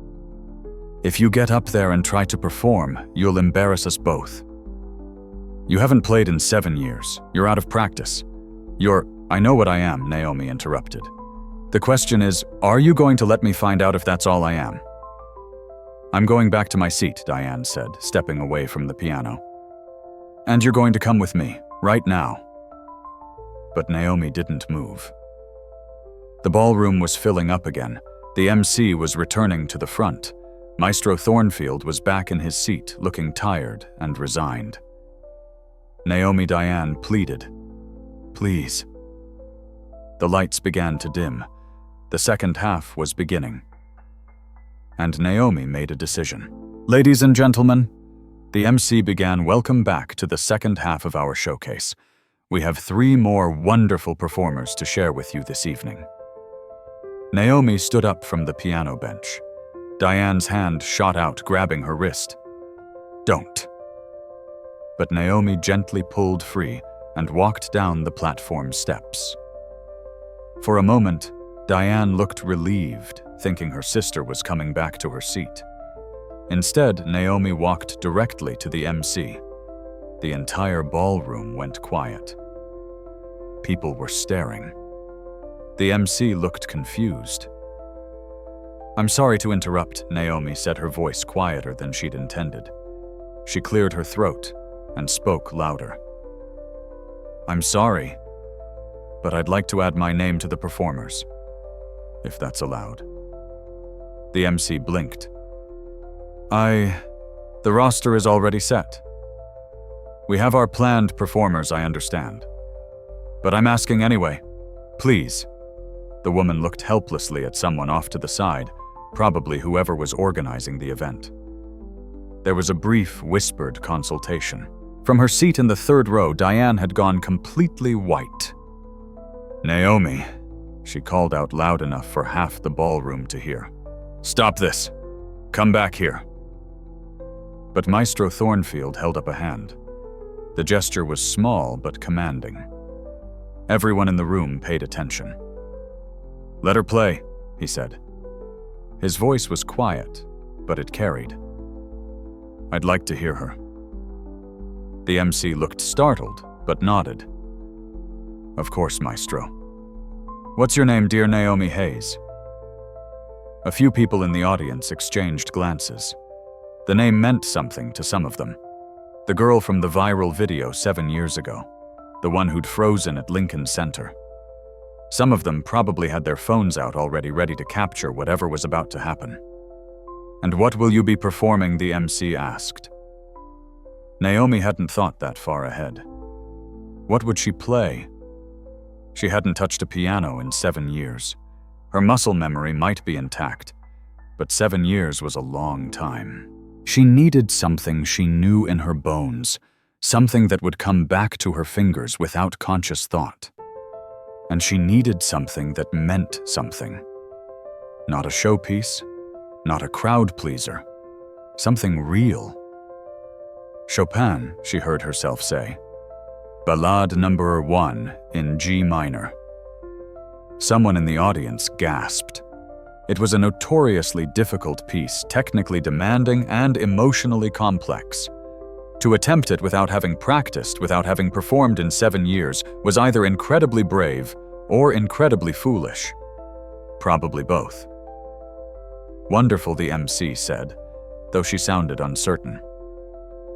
A: "if you get up there and try to perform, you'll embarrass us both. You haven't played in 7 years. You're out of practice. I know what I am," Naomi interrupted. "The question is, are you going to let me find out if that's all I am?" "I'm going back to my seat," Diane said, stepping away from the piano. "And you're going to come with me, right now." But Naomi didn't move. The ballroom was filling up again. The MC was returning to the front. Maestro Thornfield was back in his seat, looking tired and resigned. Diane pleaded, "Please." The lights began to dim. The second half was beginning. And Naomi made a decision. "Ladies and gentlemen," the MC began, "welcome back to the second half of our showcase. We have 3 more wonderful performers to share with you this evening." Naomi stood up from the piano bench. Diane's hand shot out, grabbing her wrist. "Don't." But Naomi gently pulled free and walked down the platform steps. For a moment, Diane looked relieved, thinking her sister was coming back to her seat. Instead, Naomi walked directly to the MC. The entire ballroom went quiet. People were staring. The MC looked confused. "I'm sorry to interrupt," Naomi said, her voice quieter than she'd intended. She cleared her throat and spoke louder. "I'm sorry, but I'd like to add my name to the performers, if that's allowed." The MC blinked. The roster is already set. We have our planned performers, I understand. But I'm asking anyway. Please." The woman looked helplessly at someone off to the side, probably whoever was organizing the event. There was a brief, whispered consultation. From her seat in the third row, Diane had gone completely white. "Naomi," she called out loud enough for half the ballroom to hear. "Stop this. Come back here." But Maestro Thornfield held up a hand. The gesture was small but commanding. Everyone in the room paid attention. "Let her play," he said. His voice was quiet, but it carried. "I'd like to hear her." The MC looked startled, but nodded. "Of course, Maestro. What's your name, dear Naomi Hayes?" A few people in the audience exchanged glances. The name meant something to some of them. The girl from the viral video 7 years ago. The one who'd frozen at Lincoln Center. Some of them probably had their phones out already, ready to capture whatever was about to happen. "And what will you be performing?" the MC asked. Naomi hadn't thought that far ahead. What would she play? She hadn't touched a piano in 7 years. Her muscle memory might be intact, but 7 years was a long time. She needed something she knew in her bones, something that would come back to her fingers without conscious thought. And she needed something that meant something. Not a showpiece, not a crowd pleaser, something real. "Chopin," she heard herself say. "Ballade number 1 in G minor." Someone in the audience gasped. It was a notoriously difficult piece, technically demanding and emotionally complex. To attempt it without having practiced, without having performed in 7 years, was either incredibly brave or incredibly foolish. Probably both. "Wonderful," the MC said, though she sounded uncertain.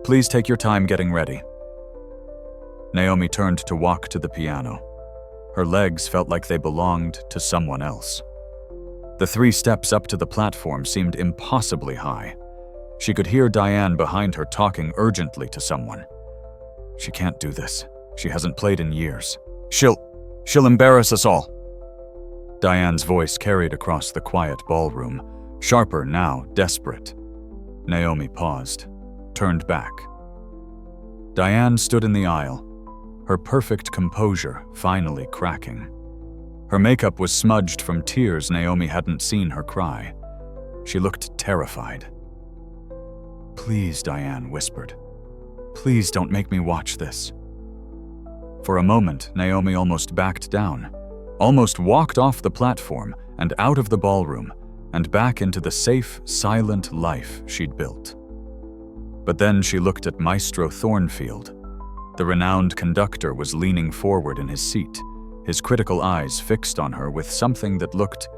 A: "Please take your time getting ready." Naomi turned to walk to the piano. Her legs felt like they belonged to someone else. The 3 steps up to the platform seemed impossibly high. She could hear Diane behind her talking urgently to someone. "She can't do this. She hasn't played in years. She'll embarrass us all." Diane's voice carried across the quiet ballroom, sharper now, desperate. Naomi paused, turned back. Diane stood in the aisle, her perfect composure finally cracking. Her makeup was smudged from tears Naomi hadn't seen her cry. She looked terrified. "Please," Diane whispered. "Please don't make me watch this." For a moment, Naomi almost backed down, almost walked off the platform and out of the ballroom and back into the safe, silent life she'd built. But then she looked at Maestro Thornfield. The renowned conductor was leaning forward in his seat, his critical eyes fixed on her with something that looked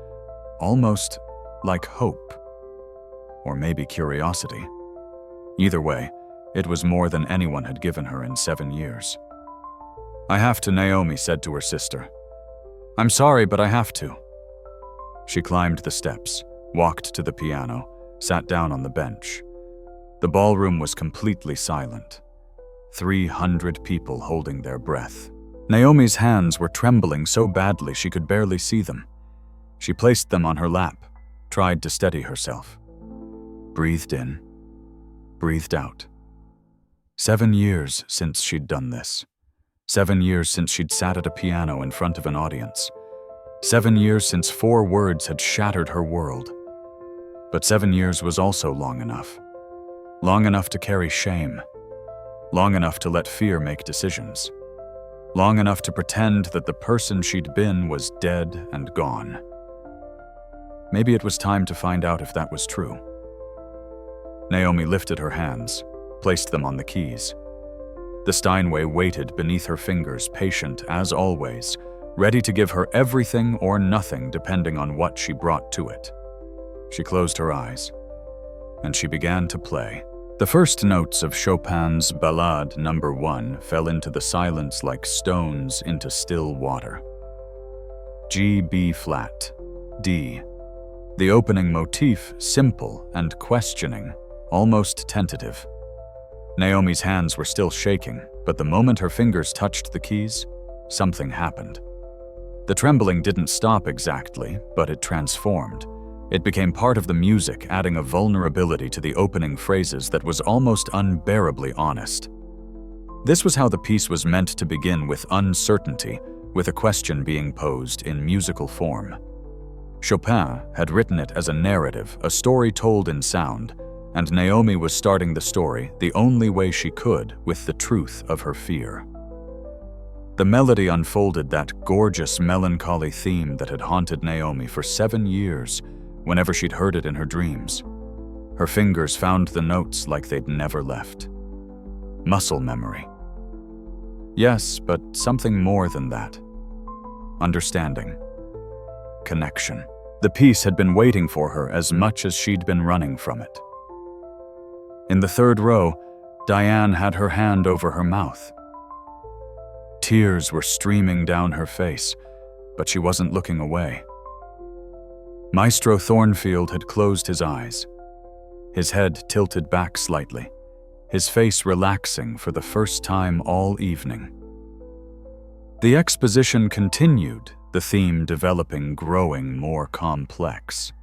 A: almost like hope. Or maybe curiosity. Either way, it was more than anyone had given her in 7 years. "I have to," Naomi said to her sister. "I'm sorry, but I have to." She climbed the steps, walked to the piano, sat down on the bench. The ballroom was completely silent. 300 people holding their breath. Naomi's hands were trembling so badly she could barely see them. She placed them on her lap, tried to steady herself. Breathed in, breathed out. 7 years since she'd done this. 7 years since she'd sat at a piano in front of an audience. 7 years since 4 words had shattered her world. But 7 years was also long enough. Long enough to carry shame. Long enough to let fear make decisions. Long enough to pretend that the person she'd been was dead and gone. Maybe it was time to find out if that was true. Naomi lifted her hands, placed them on the keys. The Steinway waited beneath her fingers, patient as always, ready to give her everything or nothing depending on what she brought to it. She closed her eyes, and she began to play. The first notes of Chopin's Ballade No. 1 fell into the silence like stones into still water. G, B flat, D. The opening motif, simple and questioning, almost tentative. Naomi's hands were still shaking, but the moment her fingers touched the keys, something happened. The trembling didn't stop exactly, but it transformed. It became part of the music, adding a vulnerability to the opening phrases that was almost unbearably honest. This was how the piece was meant to begin, with uncertainty, with a question being posed in musical form. Chopin had written it as a narrative, a story told in sound, and Naomi was starting the story the only way she could, with the truth of her fear. The melody unfolded that gorgeous, melancholy theme that had haunted Naomi for 7 years, whenever she'd heard it in her dreams. Her fingers found the notes like they'd never left. Muscle memory. Yes, but something more than that. Understanding. Connection. The piece had been waiting for her as much as she'd been running from it. In the third row, Diane had her hand over her mouth. Tears were streaming down her face, but she wasn't looking away. Maestro Thornfield had closed his eyes, his head tilted back slightly, his face relaxing for the first time all evening. The exposition continued, the theme developing, growing more complex.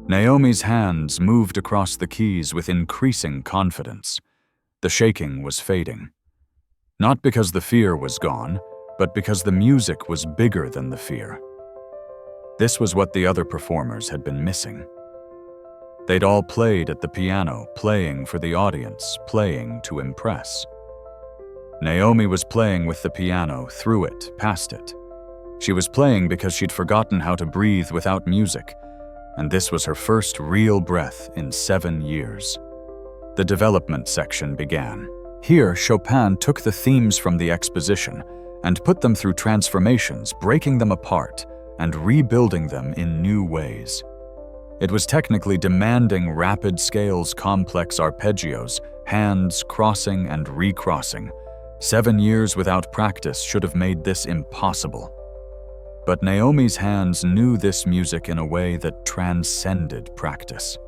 A: Naomi's hands moved across the keys with increasing confidence. The shaking was fading. Not because the fear was gone, but because the music was bigger than the fear. This was what the other performers had been missing. They'd all played at the piano, playing for the audience, playing to impress. Naomi was playing with the piano, through it, past it. She was playing because she'd forgotten how to breathe without music, and this was her first real breath in 7 years. The development section began. Here, Chopin took the themes from the exposition and put them through transformations, breaking them apart and rebuilding them in new ways. It was technically demanding rapid scales, complex arpeggios, hands crossing and recrossing. 7 years without practice should have made this impossible. But Naomi's hands knew this music in a way that transcended practice.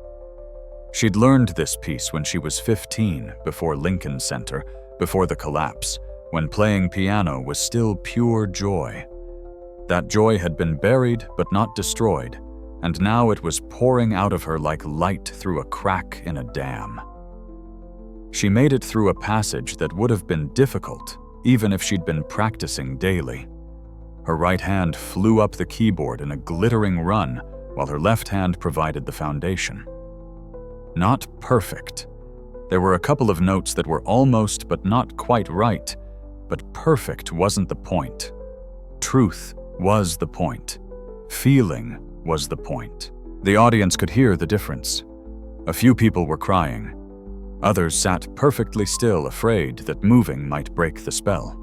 A: She'd learned this piece when she was 15, before Lincoln Center, before the collapse, when playing piano was still pure joy. That joy had been buried but not destroyed, and now it was pouring out of her like light through a crack in a dam. She made it through a passage that would have been difficult, even if she'd been practicing daily. Her right hand flew up the keyboard in a glittering run, while her left hand provided the foundation. Not perfect. There were a couple of notes that were almost but not quite right, but perfect wasn't the point. Truth was the point. Feeling was the point. The audience could hear the difference. A few people were crying. Others sat perfectly still, afraid that moving might break the spell.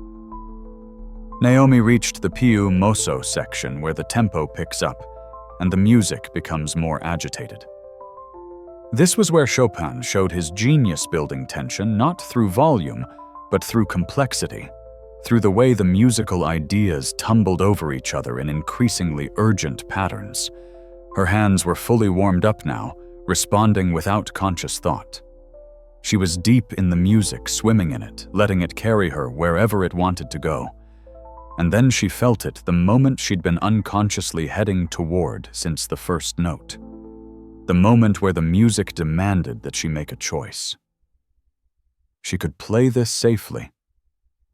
A: Naomi reached the più mosso section where the tempo picks up and the music becomes more agitated. This was where Chopin showed his genius building tension not through volume, but through complexity, through the way the musical ideas tumbled over each other in increasingly urgent patterns. Her hands were fully warmed up now, responding without conscious thought. She was deep in the music, swimming in it, letting it carry her wherever it wanted to go. And then she felt it the moment she'd been unconsciously heading toward since the first note. The moment where the music demanded that she make a choice. She could play this safely.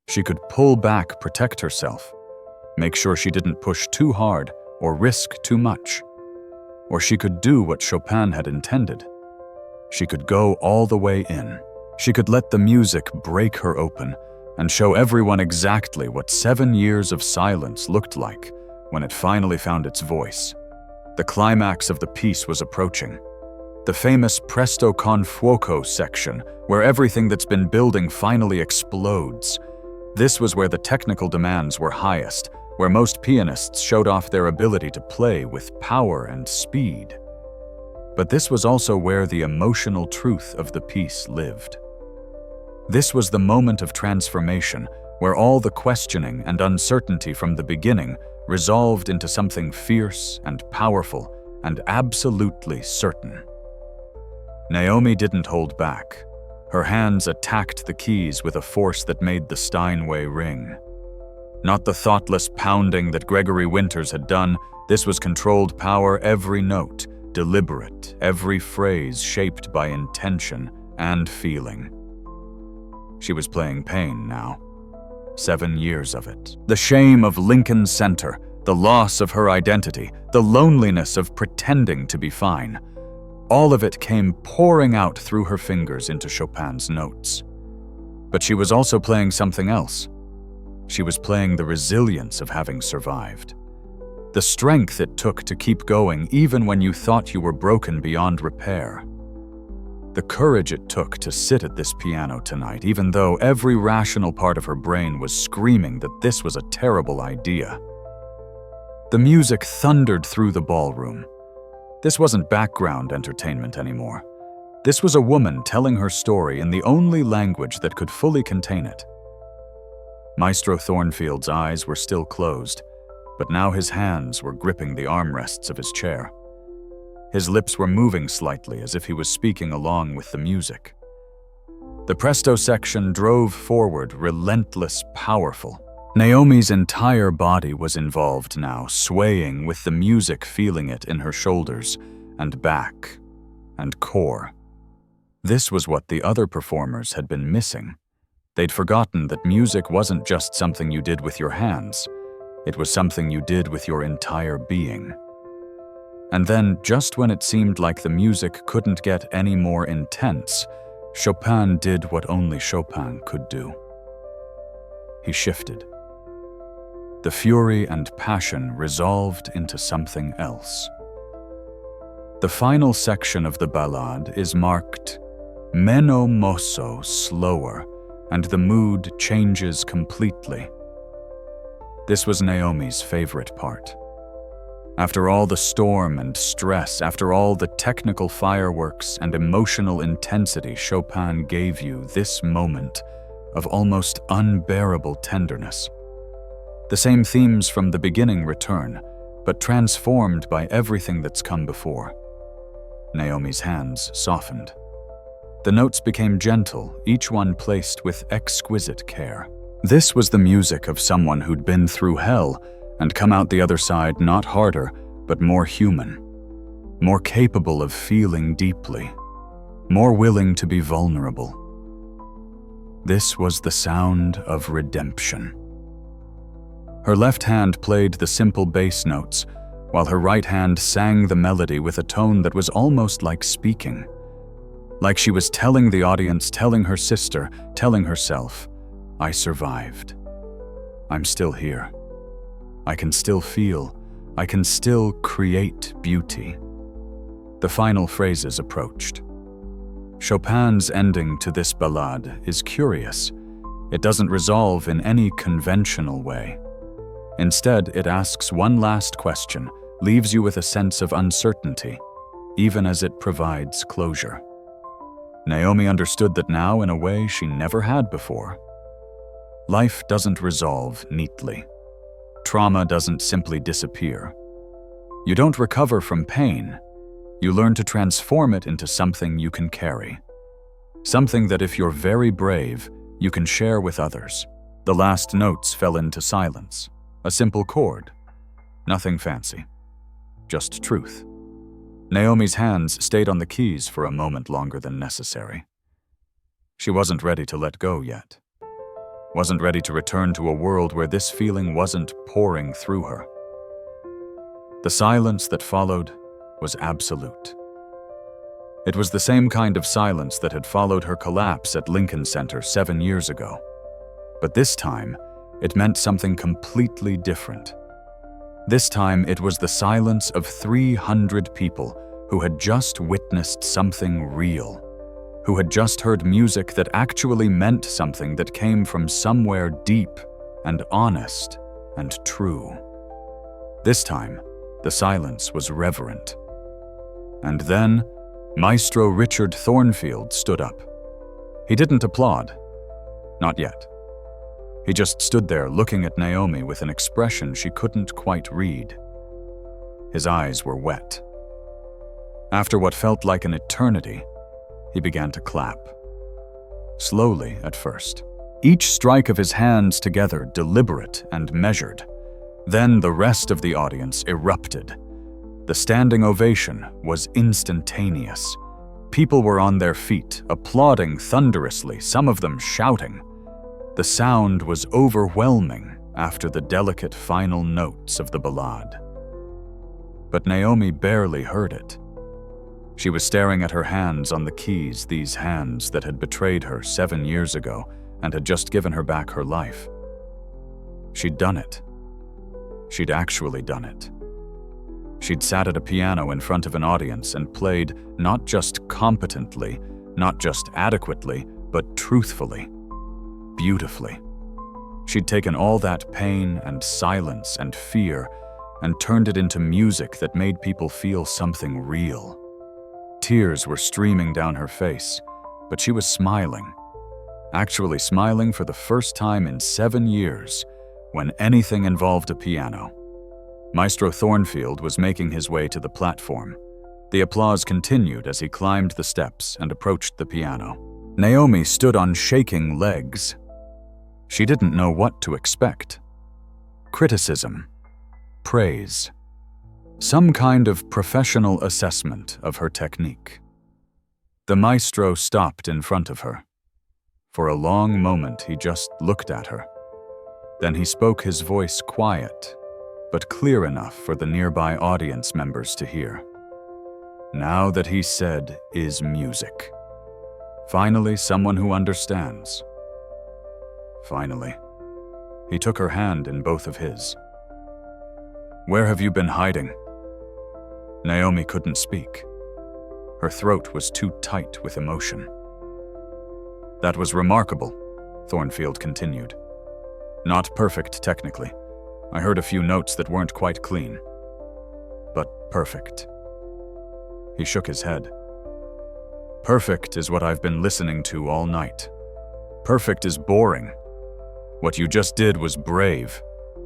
A: She could pull back, protect herself. make sure she didn't push too hard or risk too much. Or she could do what Chopin had intended. She could go all the way in. She could let the music break her open and show everyone exactly what 7 years of silence looked like when it finally found its voice. The climax of the piece was approaching. The famous Presto con fuoco section, where everything that's been building finally explodes. This was where the technical demands were highest, where most pianists showed off their ability to play with power and speed. But this was also where the emotional truth of the piece lived. This was the moment of transformation, where all the questioning and uncertainty from the beginning resolved into something fierce and powerful and absolutely certain. Naomi didn't hold back. Her hands attacked the keys with a force that made the Steinway ring. Not the thoughtless pounding that Gregory Winters had done. This was controlled power, every note, deliberate, every phrase shaped by intention and feeling. She was playing pain now. 7 years of it. The shame of Lincoln Center, the loss of her identity, the loneliness of pretending to be fine. All of it came pouring out through her fingers into Chopin's notes. But she was also playing something else. She was playing the resilience of having survived. The strength it took to keep going even when you thought you were broken beyond repair. The courage it took to sit at this piano tonight, even though every rational part of her brain was screaming that this was a terrible idea. The music thundered through the ballroom. This wasn't background entertainment anymore. This was a woman telling her story in the only language that could fully contain it. Maestro Thornfield's eyes were still closed, but now his hands were gripping the armrests of his chair. His lips were moving slightly as if he was speaking along with the music. The presto section drove forward, relentless, powerful. Naomi's entire body was involved now, swaying with the music, feeling it in her shoulders and back and core. This was what the other performers had been missing. They'd forgotten that music wasn't just something you did with your hands. It was something you did with your entire being. And then, just when it seemed like the music couldn't get any more intense, Chopin did what only Chopin could do. He shifted. The fury and passion resolved into something else. The final section of the ballade is marked meno mosso, slower, and the mood changes completely. This was Naomi's favorite part. After all the storm and stress, after all the technical fireworks and emotional intensity, Chopin gave you this moment of almost unbearable tenderness. The same themes from the beginning return, but transformed by everything that's come before. Naomi's hands softened. The notes became gentle, each one placed with exquisite care. This was the music of someone who'd been through hell and come out the other side not harder, but more human, more capable of feeling deeply, more willing to be vulnerable. This was the sound of redemption. Her left hand played the simple bass notes, while her right hand sang the melody with a tone that was almost like speaking. Like she was telling the audience, telling her sister, telling herself, "I survived. I'm still here. I can still feel. I can still create beauty." The final phrases approached. Chopin's ending to this ballade is curious. It doesn't resolve in any conventional way. Instead, it asks one last question, leaves you with a sense of uncertainty, even as it provides closure. Naomi understood that now in a way she never had before. Life doesn't resolve neatly. Trauma doesn't simply disappear. You don't recover from pain. You learn to transform it into something you can carry. Something that, if you're very brave, you can share with others. The last notes fell into silence. A simple chord. Nothing fancy. Just truth. Naomi's hands stayed on the keys for a moment longer than necessary. She wasn't ready to let go yet. wasn't ready to return to a world where this feeling wasn't pouring through her. The silence that followed was absolute. It was the same kind of silence that had followed her collapse at Lincoln Center 7 years ago. But this time, it meant something completely different. This time, it was the silence of 300 people who had just witnessed something real, who had just heard music that actually meant something that came from somewhere deep and honest and true. This time, the silence was reverent. And then, Maestro Richard Thornfield stood up. He didn't applaud. Not yet. He just stood there looking at Naomi with an expression she couldn't quite read. His eyes were wet. After what felt like an eternity, he began to clap. Slowly at first. Each strike of his hands together deliberate and measured. Then the rest of the audience erupted. The standing ovation was instantaneous. People were on their feet, applauding thunderously, some of them shouting. The sound was overwhelming after the delicate final notes of the ballade. But Naomi barely heard it. She was staring at her hands on the keys, these hands that had betrayed her 7 years ago and had just given her back her life. She'd done it. She'd actually done it. She'd sat at a piano in front of an audience and played not just competently, not just adequately, but truthfully, beautifully. She'd taken all that pain and silence and fear and turned it into music that made people feel something real. Tears were streaming down her face, but she was smiling. Actually smiling for the first time in 7 years when anything involved a piano. Maestro Thornfield was making his way to the platform. The applause continued as he climbed the steps and approached the piano. Naomi stood on shaking legs. She didn't know what to expect. Criticism, praise, some kind of professional assessment of her technique. The maestro stopped in front of her. For a long moment, he just looked at her. Then he spoke, his voice quiet, but clear enough for the nearby audience members to hear. Now that he said is music. Finally, someone who understands. Finally, he took her hand in both of his. Where have you been hiding? Naomi couldn't speak. Her throat was too tight with emotion. That was remarkable, Thornfield continued. Not perfect technically. I heard a few notes that weren't quite clean. But perfect. He shook his head. Perfect is what I've been listening to all night. Perfect is boring. What you just did was brave,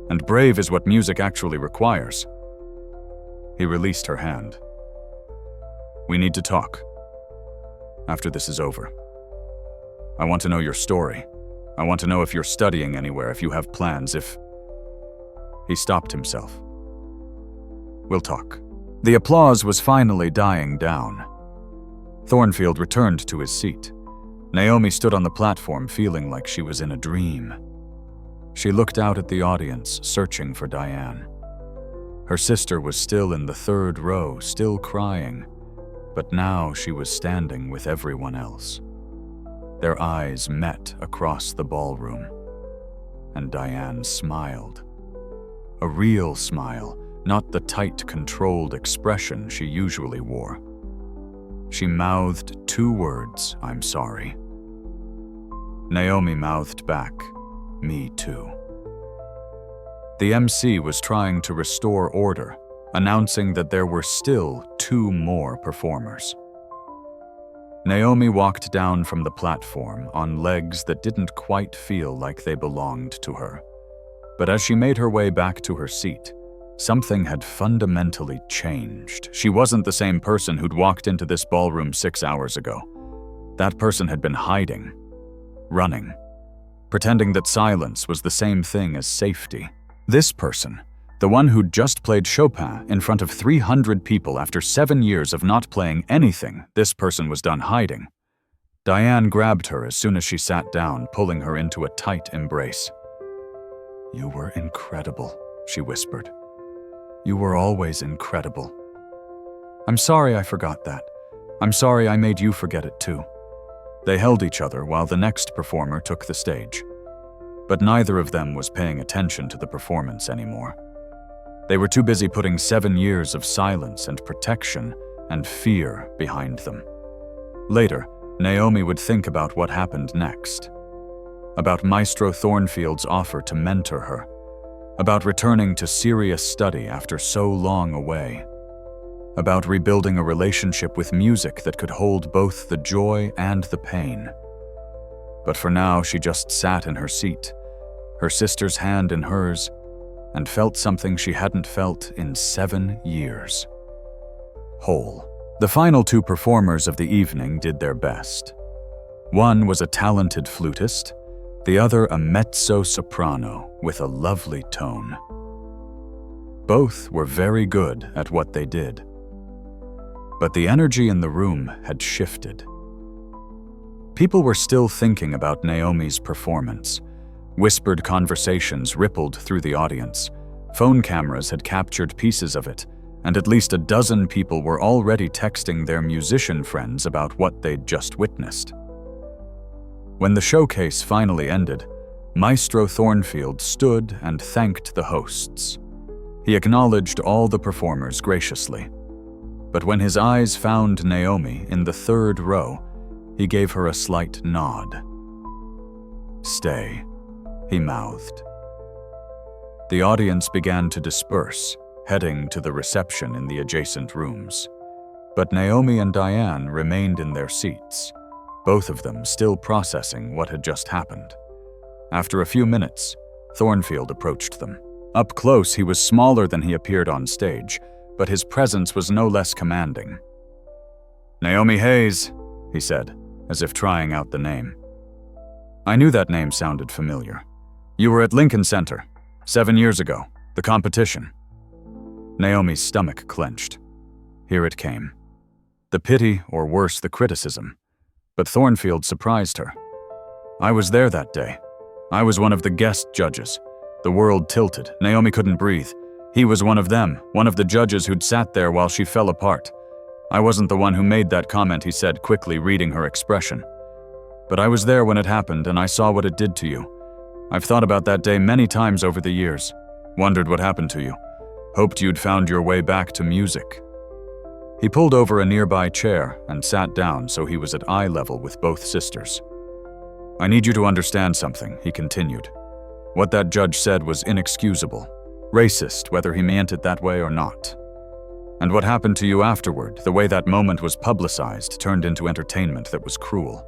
A: and brave is what music actually requires. He released her hand. We need to talk. After this is over. I want to know your story. I want to know if you're studying anywhere, if you have plans, if... He stopped himself. We'll talk. The applause was finally dying down. Thornfield returned to his seat. Naomi stood on the platform feeling like she was in a dream. She looked out at the audience, searching for Diane. Her sister was still in the third row, still crying, but now she was standing with everyone else. Their eyes met across the ballroom, and Diane smiled. A real smile, not the tight, controlled expression she usually wore. She mouthed 2 words, I'm sorry. Naomi mouthed back, me too. The MC was trying to restore order, announcing that there were still 2 more performers. Naomi walked down from the platform on legs that didn't quite feel like they belonged to her. But as she made her way back to her seat, something had fundamentally changed. She wasn't the same person who'd walked into this ballroom 6 hours ago. That person had been hiding, running, pretending that silence was the same thing as safety. This person, the one who'd just played Chopin in front of 300 people after 7 years of not playing anything, this person was done hiding. Diane grabbed her as soon as she sat down, pulling her into a tight embrace. "You were incredible," she whispered. "You were always incredible. I'm sorry I forgot that. I'm sorry I made you forget it too." They held each other while the next performer took the stage. But neither of them was paying attention to the performance anymore. They were too busy putting 7 years of silence and protection and fear behind them. Later, Naomi would think about what happened next. About Maestro Thornfield's offer to mentor her. About returning to serious study after so long away. About rebuilding a relationship with music that could hold both the joy and the pain. But for now, she just sat in her seat, her sister's hand in hers, and felt something she hadn't felt in 7 years. Whole. The final 2 performers of the evening did their best. One was a talented flutist, the other a mezzo-soprano with a lovely tone. Both were very good at what they did. But the energy in the room had shifted. People were still thinking about Naomi's performance. Whispered conversations rippled through the audience. Phone cameras had captured pieces of it, and at least a dozen people were already texting their musician friends about what they'd just witnessed. When the showcase finally ended, Maestro Thornfield stood and thanked the hosts. He acknowledged all the performers graciously. But when his eyes found Naomi in the 3rd row, he gave her a slight nod. "Stay," he mouthed. The audience began to disperse, heading to the reception in the adjacent rooms. But Naomi and Diane remained in their seats, both of them still processing what had just happened. After a few minutes, Thornfield approached them. Up close, he was smaller than he appeared on stage, but his presence was no less commanding. "Naomi Hayes," he said, as if trying out the name. I knew that name sounded familiar. "You were at Lincoln Center, 7 years ago, the competition." Naomi's stomach clenched. Here it came. The pity, or worse, the criticism. But Thornfield surprised her. "I was there that day. I was one of the guest judges." The world tilted. Naomi couldn't breathe. He was one of them, one of the judges who'd sat there while she fell apart. "I wasn't the one who made that comment," he said, quickly reading her expression. "But I was there when it happened, and I saw what it did to you. I've thought about that day many times over the years. Wondered what happened to you. Hoped you'd found your way back to music." He pulled over a nearby chair and sat down so he was at eye level with both sisters. "I need you to understand something," he continued. "What that judge said was inexcusable. Racist, whether he meant it that way or not. And what happened to you afterward, the way that moment was publicized, turned into entertainment that was cruel.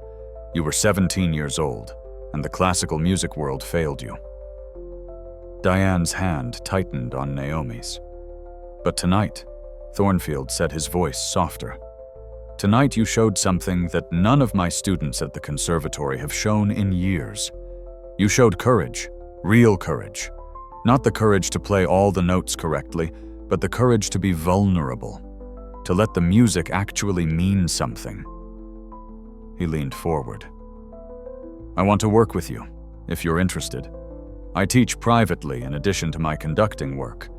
A: You were 17 years old, and the classical music world failed you." Diane's hand tightened on Naomi's. "But tonight," Thornfield said, his voice softer, "tonight you showed something that none of my students at the conservatory have shown in years. You showed courage, real courage. Not the courage to play all the notes correctly, but the courage to be vulnerable, to let the music actually mean something." He leaned forward. "I want to work with you, if you're interested. I teach privately in addition to my conducting work.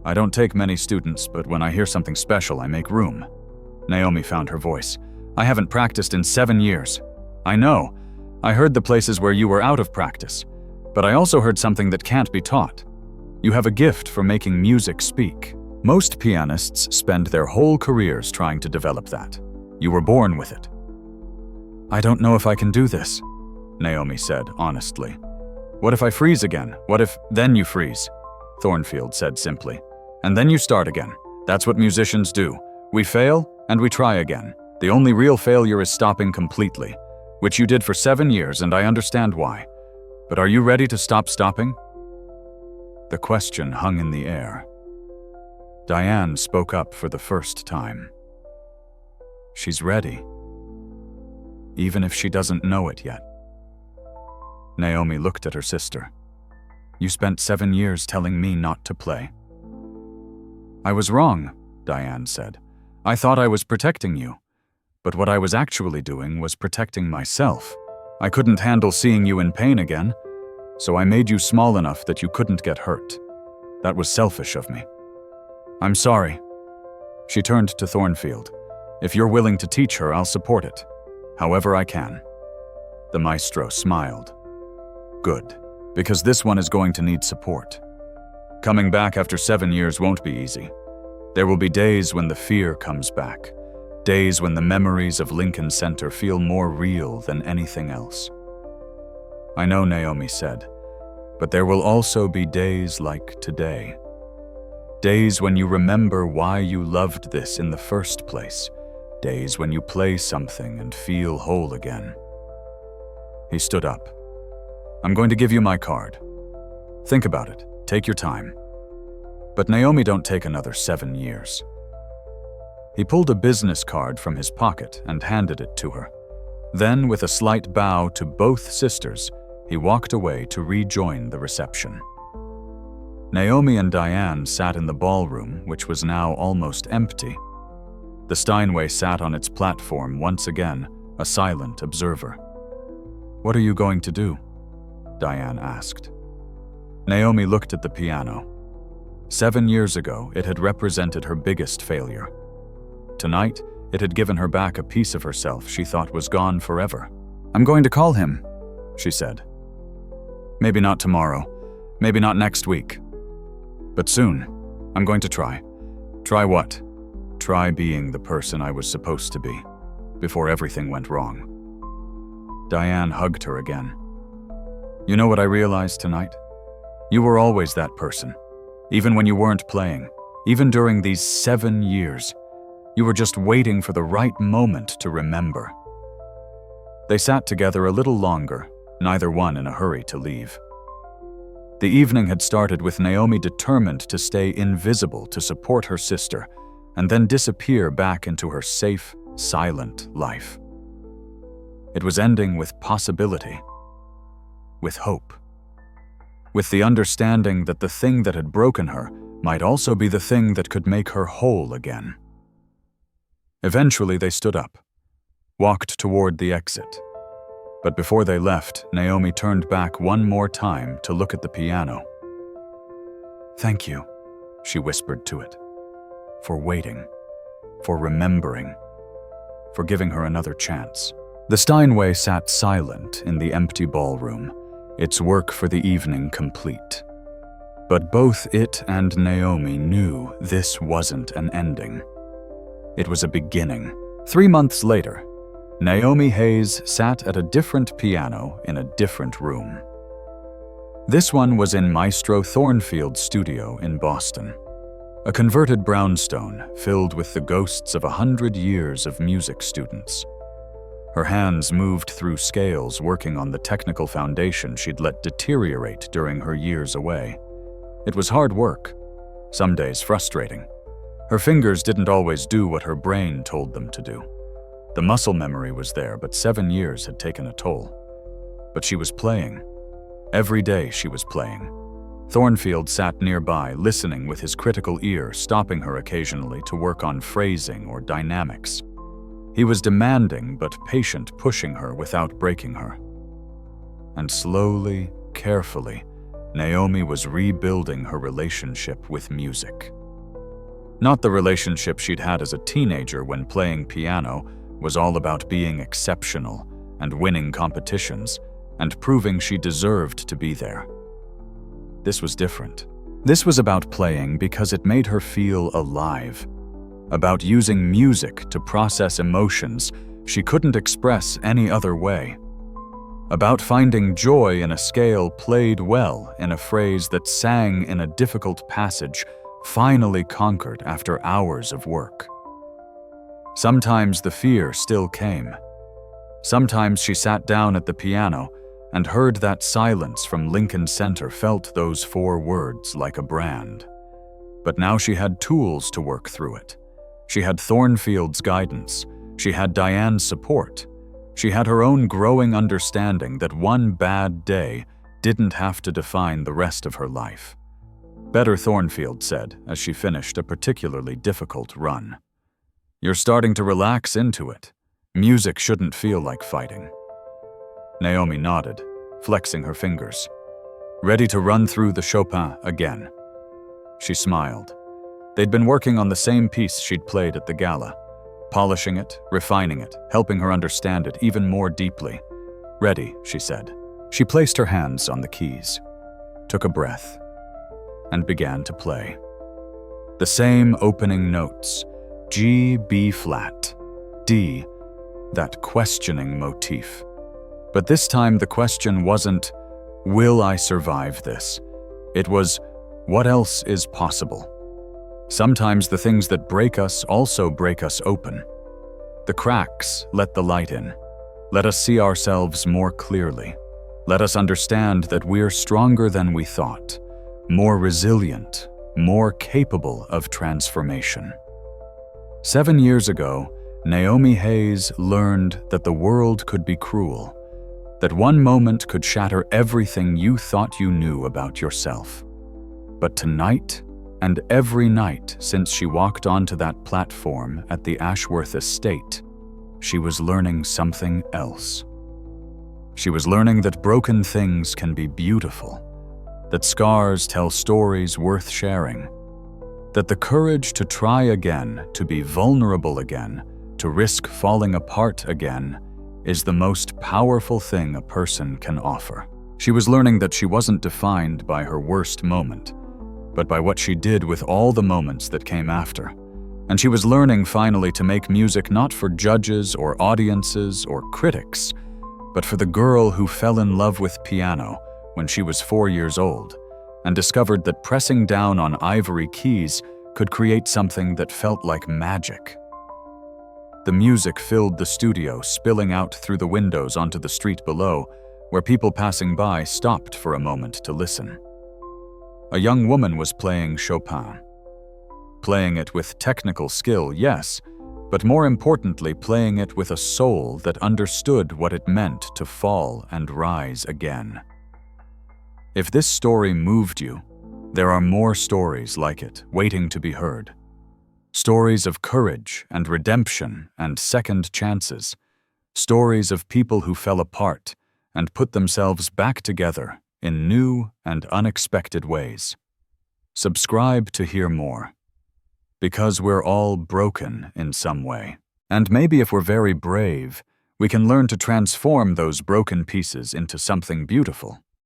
A: I don't take many students, but when I hear something special, I make room." Naomi found her voice. "I haven't practiced in 7 years. I know. I heard the places where you were out of practice. But I also heard something that can't be taught. You have a gift for making music speak. Most pianists spend their whole careers trying to develop that. You were born with it." "I don't know if I can do this," Naomi said honestly. "What if I freeze again? What if then you freeze?" Thornfield said simply. "And then you start again. That's what musicians do. We fail, and we try again. The only real failure is stopping completely, which you did for 7 years, and I understand why. But are you ready to stop stopping?" The question hung in the air. Diane spoke up for the first time. She's ready, even if she doesn't know it yet. Naomi looked at her sister. "You spent 7 years telling me not to play." "I was wrong," Diane said. "I thought I was protecting you. But what I was actually doing was protecting myself. I couldn't handle seeing you in pain again, so I made you small enough that you couldn't get hurt. That was selfish of me. I'm sorry. She turned to Thornfield. If you're willing to teach her, I'll support it, however I can. The maestro smiled. Good, because this one is going to need support. Coming back after 7 years won't be easy. There will be days when the fear comes back, days when the memories of Lincoln Center feel more real than anything else. I know, Naomi said, but there will also be days like today. Days when you remember why you loved this in the first place. Days when you play something and feel whole again. He stood up. I'm going to give you my card. Think about it. Take your time. But Naomi, don't take another 7 years. He pulled a business card from his pocket and handed it to her. Then, with a slight bow to both sisters, he walked away to rejoin the reception. Naomi and Diane sat in the ballroom, which was now almost empty. The Steinway sat on its platform once again, a silent observer. What are you going to do? Diane asked. Naomi looked at the piano. 7 years ago, it had represented her biggest failure. Tonight, it had given her back a piece of herself she thought was gone forever. I'm going to call him, she said. Maybe not tomorrow, maybe not next week. But soon, I'm going to try. Try what? Try being the person I was supposed to be, before everything went wrong. Diane hugged her again. You know what I realized tonight? You were always that person. Even when you weren't playing, even during these 7 years, you were just waiting for the right moment to remember. They sat together a little longer, neither one in a hurry to leave. The evening had started with Naomi determined to stay invisible to support her sister, and then disappear back into her safe, silent life. It was ending with possibility, with hope, with the understanding that the thing that had broken her might also be the thing that could make her whole again. Eventually they stood up, walked toward the exit. But before they left, Naomi turned back one more time to look at the piano. Thank you, she whispered to it, for waiting, for remembering, for giving her another chance. The Steinway sat silent in the empty ballroom, its work for the evening complete. But both it and Naomi knew this wasn't an ending. It was a beginning. 3 months later, Naomi Hayes sat at a different piano in a different room. This one was in Maestro Thornfield's studio in Boston, a converted brownstone filled with the ghosts of 100 years of music students. Her hands moved through scales working on the technical foundation she'd let deteriorate during her years away. It was hard work, some days frustrating. Her fingers didn't always do what her brain told them to do. The muscle memory was there, but 7 years had taken a toll. But she was playing. Every day she was playing. Thornfield sat nearby, listening with his critical ear, stopping her occasionally to work on phrasing or dynamics. He was demanding but patient, pushing her without breaking her. And slowly, carefully, Naomi was rebuilding her relationship with music. Not the relationship she'd had as a teenager when playing piano was all about being exceptional and winning competitions and proving she deserved to be there. This was different. This was about playing because it made her feel alive, about using music to process emotions she couldn't express any other way, about finding joy in a scale played well in a phrase that sang in a difficult passage finally conquered after hours of work. Sometimes the fear still came. Sometimes she sat down at the piano and heard that silence from Lincoln Center, felt those 4 words like a brand. But now she had tools to work through it. She had Thornfield's guidance. She had Diane's support. She had her own growing understanding that one bad day didn't have to define the rest of her life. Better, Thornfield said as she finished a particularly difficult run. You're starting to relax into it. Music shouldn't feel like fighting. Naomi nodded, flexing her fingers, ready to run through the Chopin again. She smiled. They'd been working on the same piece she'd played at the gala, polishing it, refining it, helping her understand it even more deeply. Ready, she said. She placed her hands on the keys, took a breath, and began to play. The same opening notes, G, B flat, D, that questioning motif. But this time the question wasn't, will I survive this? It was, what else is possible? Sometimes the things that break us also break us open. The cracks let the light in. Let us see ourselves more clearly. Let us understand that we're stronger than we thought, more resilient, more capable of transformation. 7 years ago, Naomi Hayes learned that the world could be cruel, that one moment could shatter everything you thought you knew about yourself. But tonight, and every night since she walked onto that platform at the Ashworth Estate, she was learning something else. She was learning that broken things can be beautiful, that scars tell stories worth sharing, that the courage to try again, to be vulnerable again, to risk falling apart again, is the most powerful thing a person can offer. She was learning that she wasn't defined by her worst moment, but by what she did with all the moments that came after. And she was learning finally to make music not for judges or audiences or critics, but for the girl who fell in love with piano when she was 4 years old and discovered that pressing down on ivory keys could create something that felt like magic. The music filled the studio, spilling out through the windows onto the street below, where people passing by stopped for a moment to listen. A young woman was playing Chopin. Playing it with technical skill, yes, but more importantly, playing it with a soul that understood what it meant to fall and rise again. If this story moved you, there are more stories like it, waiting to be heard. Stories of courage and redemption and second chances. Stories of people who fell apart and put themselves back together in new and unexpected ways. Subscribe to hear more. Because we're all broken in some way. And maybe if we're very brave, we can learn to transform those broken pieces into something beautiful.